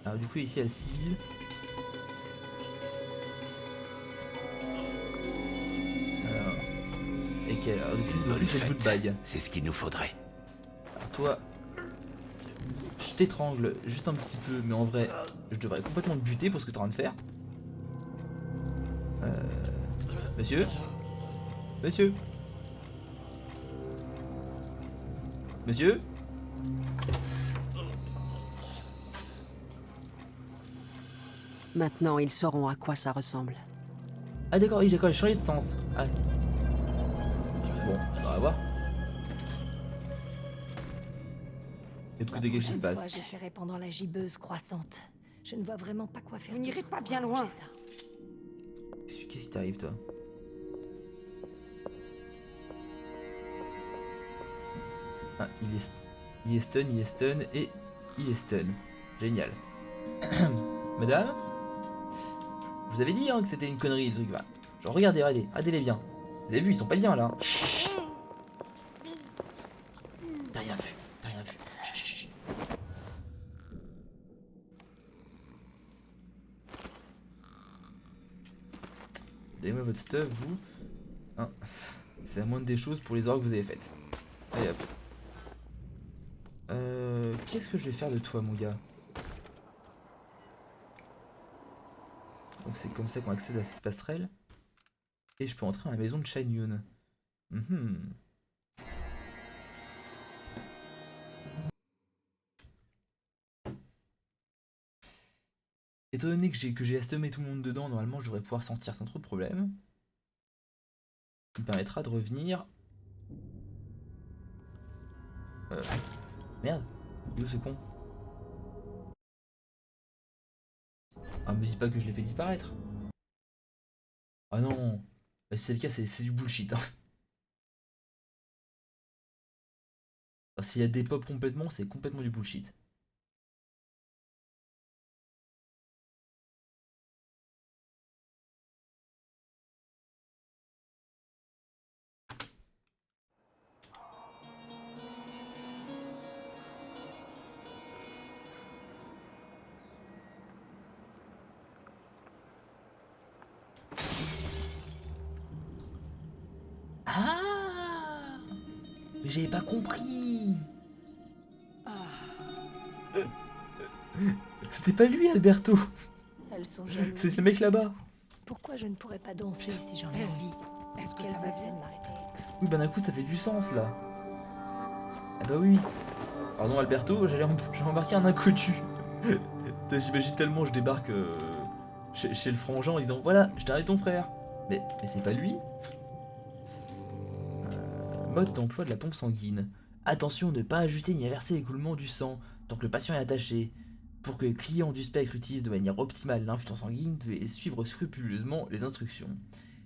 Alors du coup ici il y a le civil. Alors... Et alors, du coup c'est le goodbye. C'est ce qu'il nous faudrait. Alors toi... Je t'étrangle juste un petit peu, mais en vrai, je devrais complètement te buter pour ce que t'es en train de faire. Monsieur? Monsieur? Monsieur? Maintenant, ils sauront à quoi ça ressemble. Ah d'accord, oui, j'ai changé de sens. Ah. Bon, on va voir. Et de côté, qu'est-ce qui se passe? J'essaierai pendant la gibbeuse croissante. Je ne vois vraiment pas quoi faire. Vous n'irez pas bien loin. Qu'est-ce qui t'arrive, toi? Ah, il est stun et il est stun. Génial. Madame? Je vous avais dit hein, que c'était une connerie le truc là. Genre regardez-les bien. Vous avez vu, ils sont pas bien là. Chut. T'as rien vu. Chut. Donnez-moi votre stuff, vous. Hein. C'est la moindre des choses pour les ordres que vous avez faites. Allez hop. Qu'est-ce que je vais faire de toi, mon gars? Donc c'est comme ça qu'on accède à cette passerelle. Et je peux entrer dans la maison de Shan Yun. Étant donné que j'ai assommé tout le monde dedans, normalement je devrais pouvoir sortir sans trop de problème. Ce qui me permettra de revenir... Merde, il est où ce con? Ah, me dis pas que je l'ai fait disparaître. Ah non, si c'est le cas, c'est du bullshit. Hein. S'il y a des pop complètement, c'est complètement du bullshit. Ah, mais j'avais pas compris. C'était pas lui, Alberto. Elles sont jalouses. C'est le mec là-bas. Pourquoi je ne pourrais pas danser si j'en ai envie? Est-ce qu'elles essaient de m'arrêter? Oui, ben d'un coup, ça fait du sens là. Ah bah oui. Pardon, Alberto, j'ai embarqué un inconnu. J'imagine tellement, je débarque chez le frangin en disant voilà, je t'ai arrêté ton frère. Mais c'est pas lui. Mode d'emploi de la pompe sanguine. Attention, ne pas ajuster ni inverser l'écoulement du sang tant que le patient est attaché. Pour que les clients du spectre utilisent de manière optimale l'infusion sanguine, devez suivre scrupuleusement les instructions.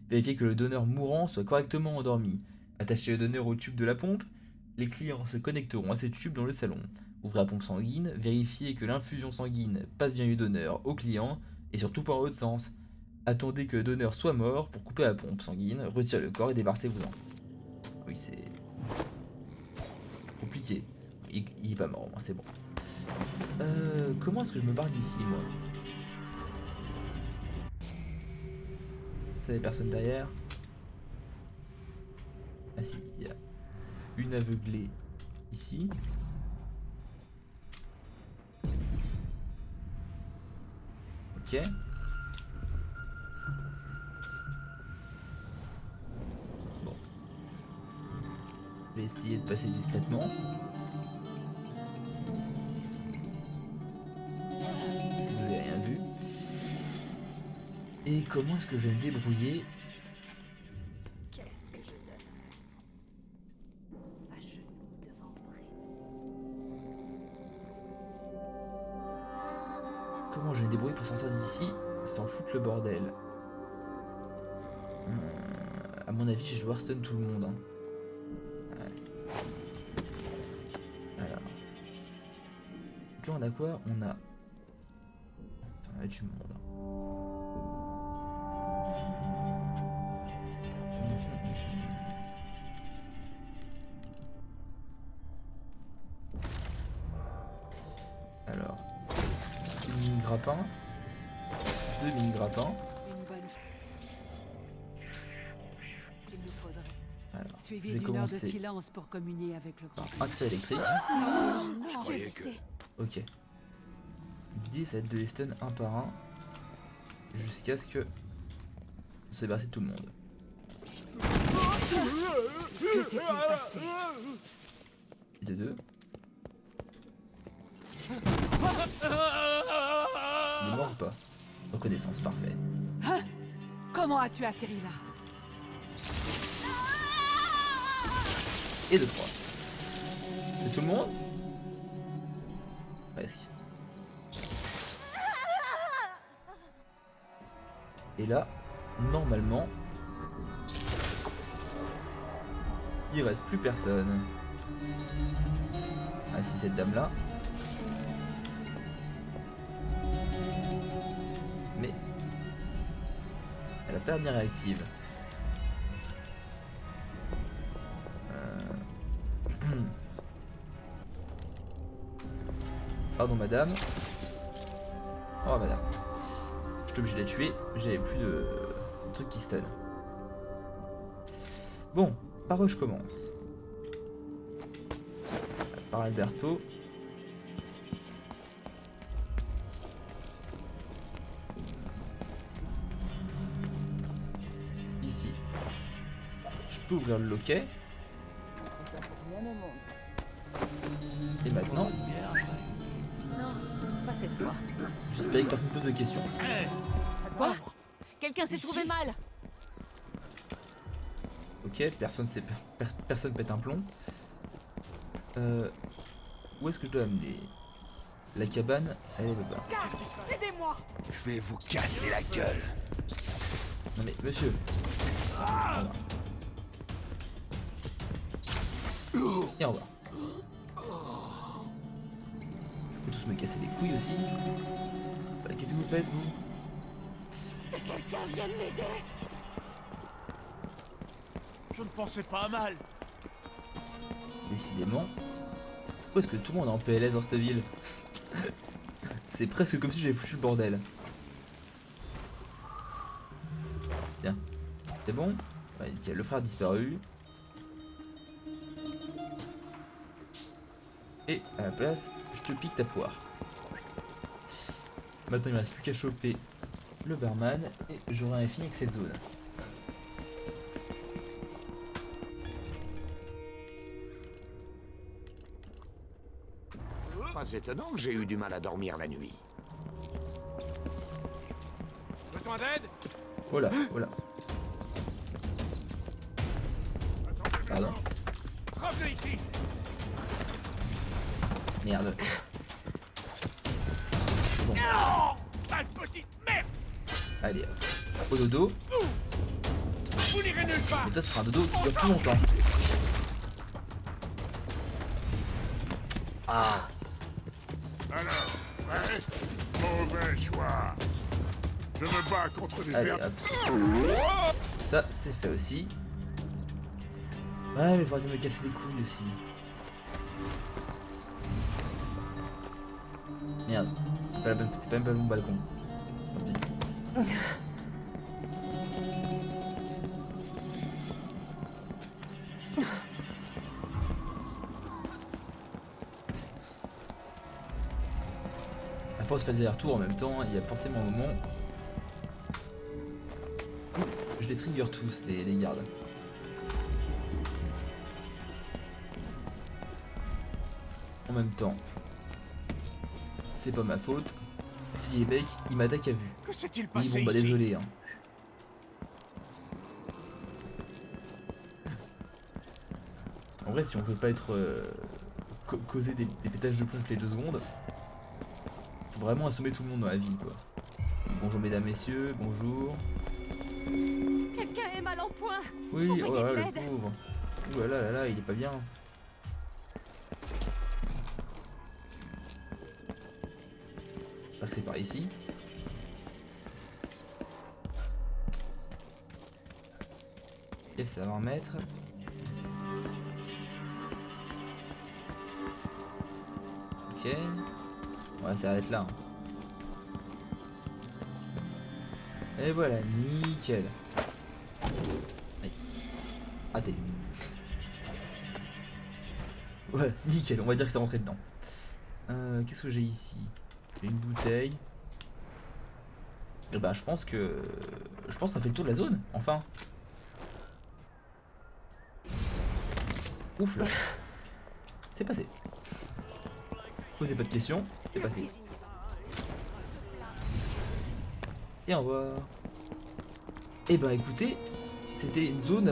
Vérifiez que le donneur mourant soit correctement endormi. Attachez le donneur au tube de la pompe. Les clients se connecteront à ces tubes dans le salon. Ouvrez la pompe sanguine, vérifiez que l'infusion sanguine passe bien du donneur au client, et surtout pas en l'autre sens. Attendez que le donneur soit mort pour couper la pompe sanguine, retirez le corps et débarrassez-vous-en. Oui, c'est compliqué. Il est pas mort, moi, c'est bon. Comment est-ce que je me barre d'ici, moi? Ça y est, personne derrière. Ah si, il y a une aveuglée ici. Ok. Bon. Je vais essayer de passer discrètement. Vous avez rien vu. Et comment est-ce que je vais me débrouiller? Qu'est-ce que je donne à genoux devant Bray. Comment je vais me débrouiller pour sortir d'ici sans foutre le bordel? À mon avis, je vais devoir stun tout le monde. Hein. Ouais. Alors. Donc là, on a quoi? On a du monde. Alors, une mini grappin, 2 mini grappins. Une bonne. Il nous faudrait. Alors, je Suivi vais d'une heure de commencer silence pour communier avec le grand. par un tir électrique. Je croyais que... Ok. L'idée, ça va être de les stun un par un jusqu'à ce que on se débarrasse de tout le monde. Et de deux. Il est mort ou pas? Reconnaissance, parfait. Hein? Comment as-tu atterri là? Et de 3. C'est tout le monde? Presque. Et là, normalement, il reste plus personne. Ah si, cette dame là. Mais elle a pas l'air bien réactive. Pardon madame. Oh madame. Je suis obligé de la tuer. J'avais plus de trucs qui stun. Bon, par où je commence? Par Alberto. Ici. Je peux ouvrir le loquet. Et maintenant, Non, pas cette fois. j'espère que personne ne pose de questions. Quoi? Quelqu'un s'est trouvé mal. Ok, personne pète un plomb. Où est-ce que je dois amener? La cabane, elle est là-bas. Aidez-moi! Je vais vous casser la gueule. Non mais monsieur. Voilà. Et en bas. Vous tous me casser les couilles aussi. Bah, qu'est-ce que vous faites vous? Que quelqu'un vienne m'aider! Je ne pensais pas à mal. Décidément. Pourquoi est-ce que tout le monde est en PLS dans cette ville? C'est presque comme si j'avais foutu le bordel. Bien. C'est bon? Ouais, nickel. Le frère a disparu. Et à la place, je te pique ta poire. Maintenant il ne reste plus qu'à choper le barman et j'aurai un fini avec cette zone. Pas étonnant que j'ai eu du mal à dormir la nuit. Besoin d'aide? Oh là, oh là. Pardon. Croque-le ici. Merde. Bon. Sale petite merde. Allez, au dodo. Vous n'irez nulle part. Mais ça sera un dodo qui dure plus longtemps. Ah. Alors, ouais, mauvais choix. Je me bats contre des Allez, vers... hop. Ça, c'est fait aussi. Ouais, mais faut arrêter de me casser les couilles aussi. Merde, c'est pas même pas mon balcon. Tant pis. À force de faire des allers-retours en même temps, il y a forcément un moment où je les trigger tous, les gardes. En même temps, c'est pas ma faute si les mecs ils m'attaquent à vue. Que s'est-il Oui, passé bon bah ici? désolé hein. En vrai, si on peut pas être causer des pétages de plomb toutes les 2 secondes, faut vraiment assommer tout le monde dans la ville quoi. Bonjour mesdames, messieurs, bonjour. Quelqu'un est mal en point. Oui, Envoyez oh là de là, le l'aide. pauvre. Ouh là là, il est pas bien. J'espère que c'est par ici. Et ça va en mettre. Ok. Ouais, ça va être là. Hein. Et voilà, nickel. Aïe. Raté. Ouais, nickel, on va dire que c'est rentré dedans. Qu'est-ce que j'ai ici? Une bouteille. Et bah je pense qu'on a fait le tour de la zone, enfin. Ouf là. C'est passé. Posez pas de questions, c'est passé. Et au revoir. Et bah écoutez, c'était une zone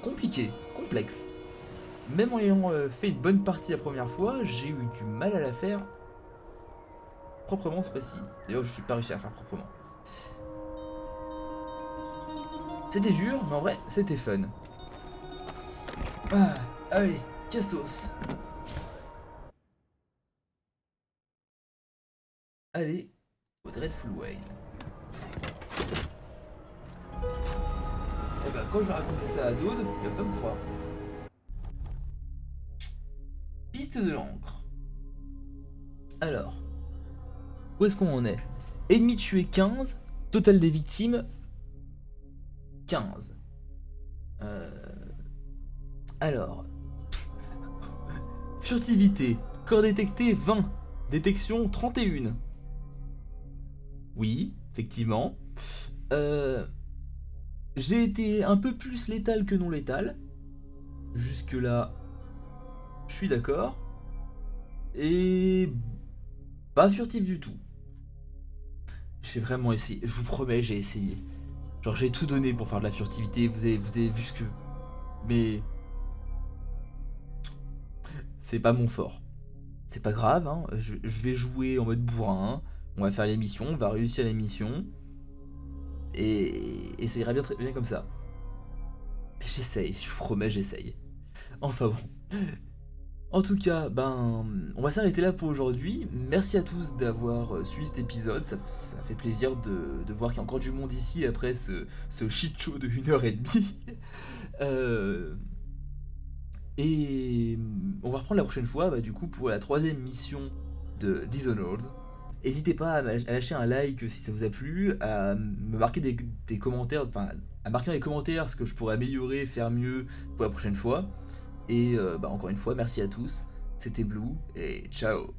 compliquée, complexe. Même en ayant fait une bonne partie la première fois, j'ai eu du mal à la faire proprement cette fois-ci. D'ailleurs, je suis pas réussi à la faire proprement. C'était dur, mais en vrai, c'était fun. Ah, allez, cassos. Allez, au Dreadful Whale. Et bah, quand je vais raconter ça à Daud, il va pas me croire. Piste de l'encre. Alors, où est-ce qu'on en est? Ennemi tué 15, total des victimes 15. Alors, furtivité, corps détecté 20, détection 31. Oui, effectivement. J'ai été un peu plus létal que non létal. Jusque là, je suis d'accord. Et pas furtif du tout. J'ai vraiment essayé, je vous promets, j'ai essayé. Genre j'ai tout donné pour faire de la furtivité, vous avez vu ce que... Mais... c'est pas mon fort. C'est pas grave, hein. Je vais jouer en mode bourrin, on va faire l'émission, on va réussir l'émission. Et ça ira bien, très bien comme ça. Mais j'essaye, je vous promets, j'essaye. Enfin bon. En tout cas, ben, on va s'arrêter là pour aujourd'hui. Merci à tous d'avoir suivi cet épisode. Ça fait plaisir de voir qu'il y a encore du monde ici après ce shit show de 1h30. Et on va reprendre la prochaine fois, bah, du coup, pour la 3e mission de Dishonored. N'hésitez pas à lâcher un like si ça vous a plu, à me marquer des commentaires, enfin, à marquer dans les commentaires ce que je pourrais améliorer, faire mieux pour la prochaine fois. Et bah, encore une fois, merci à tous, c'était Blue, et ciao.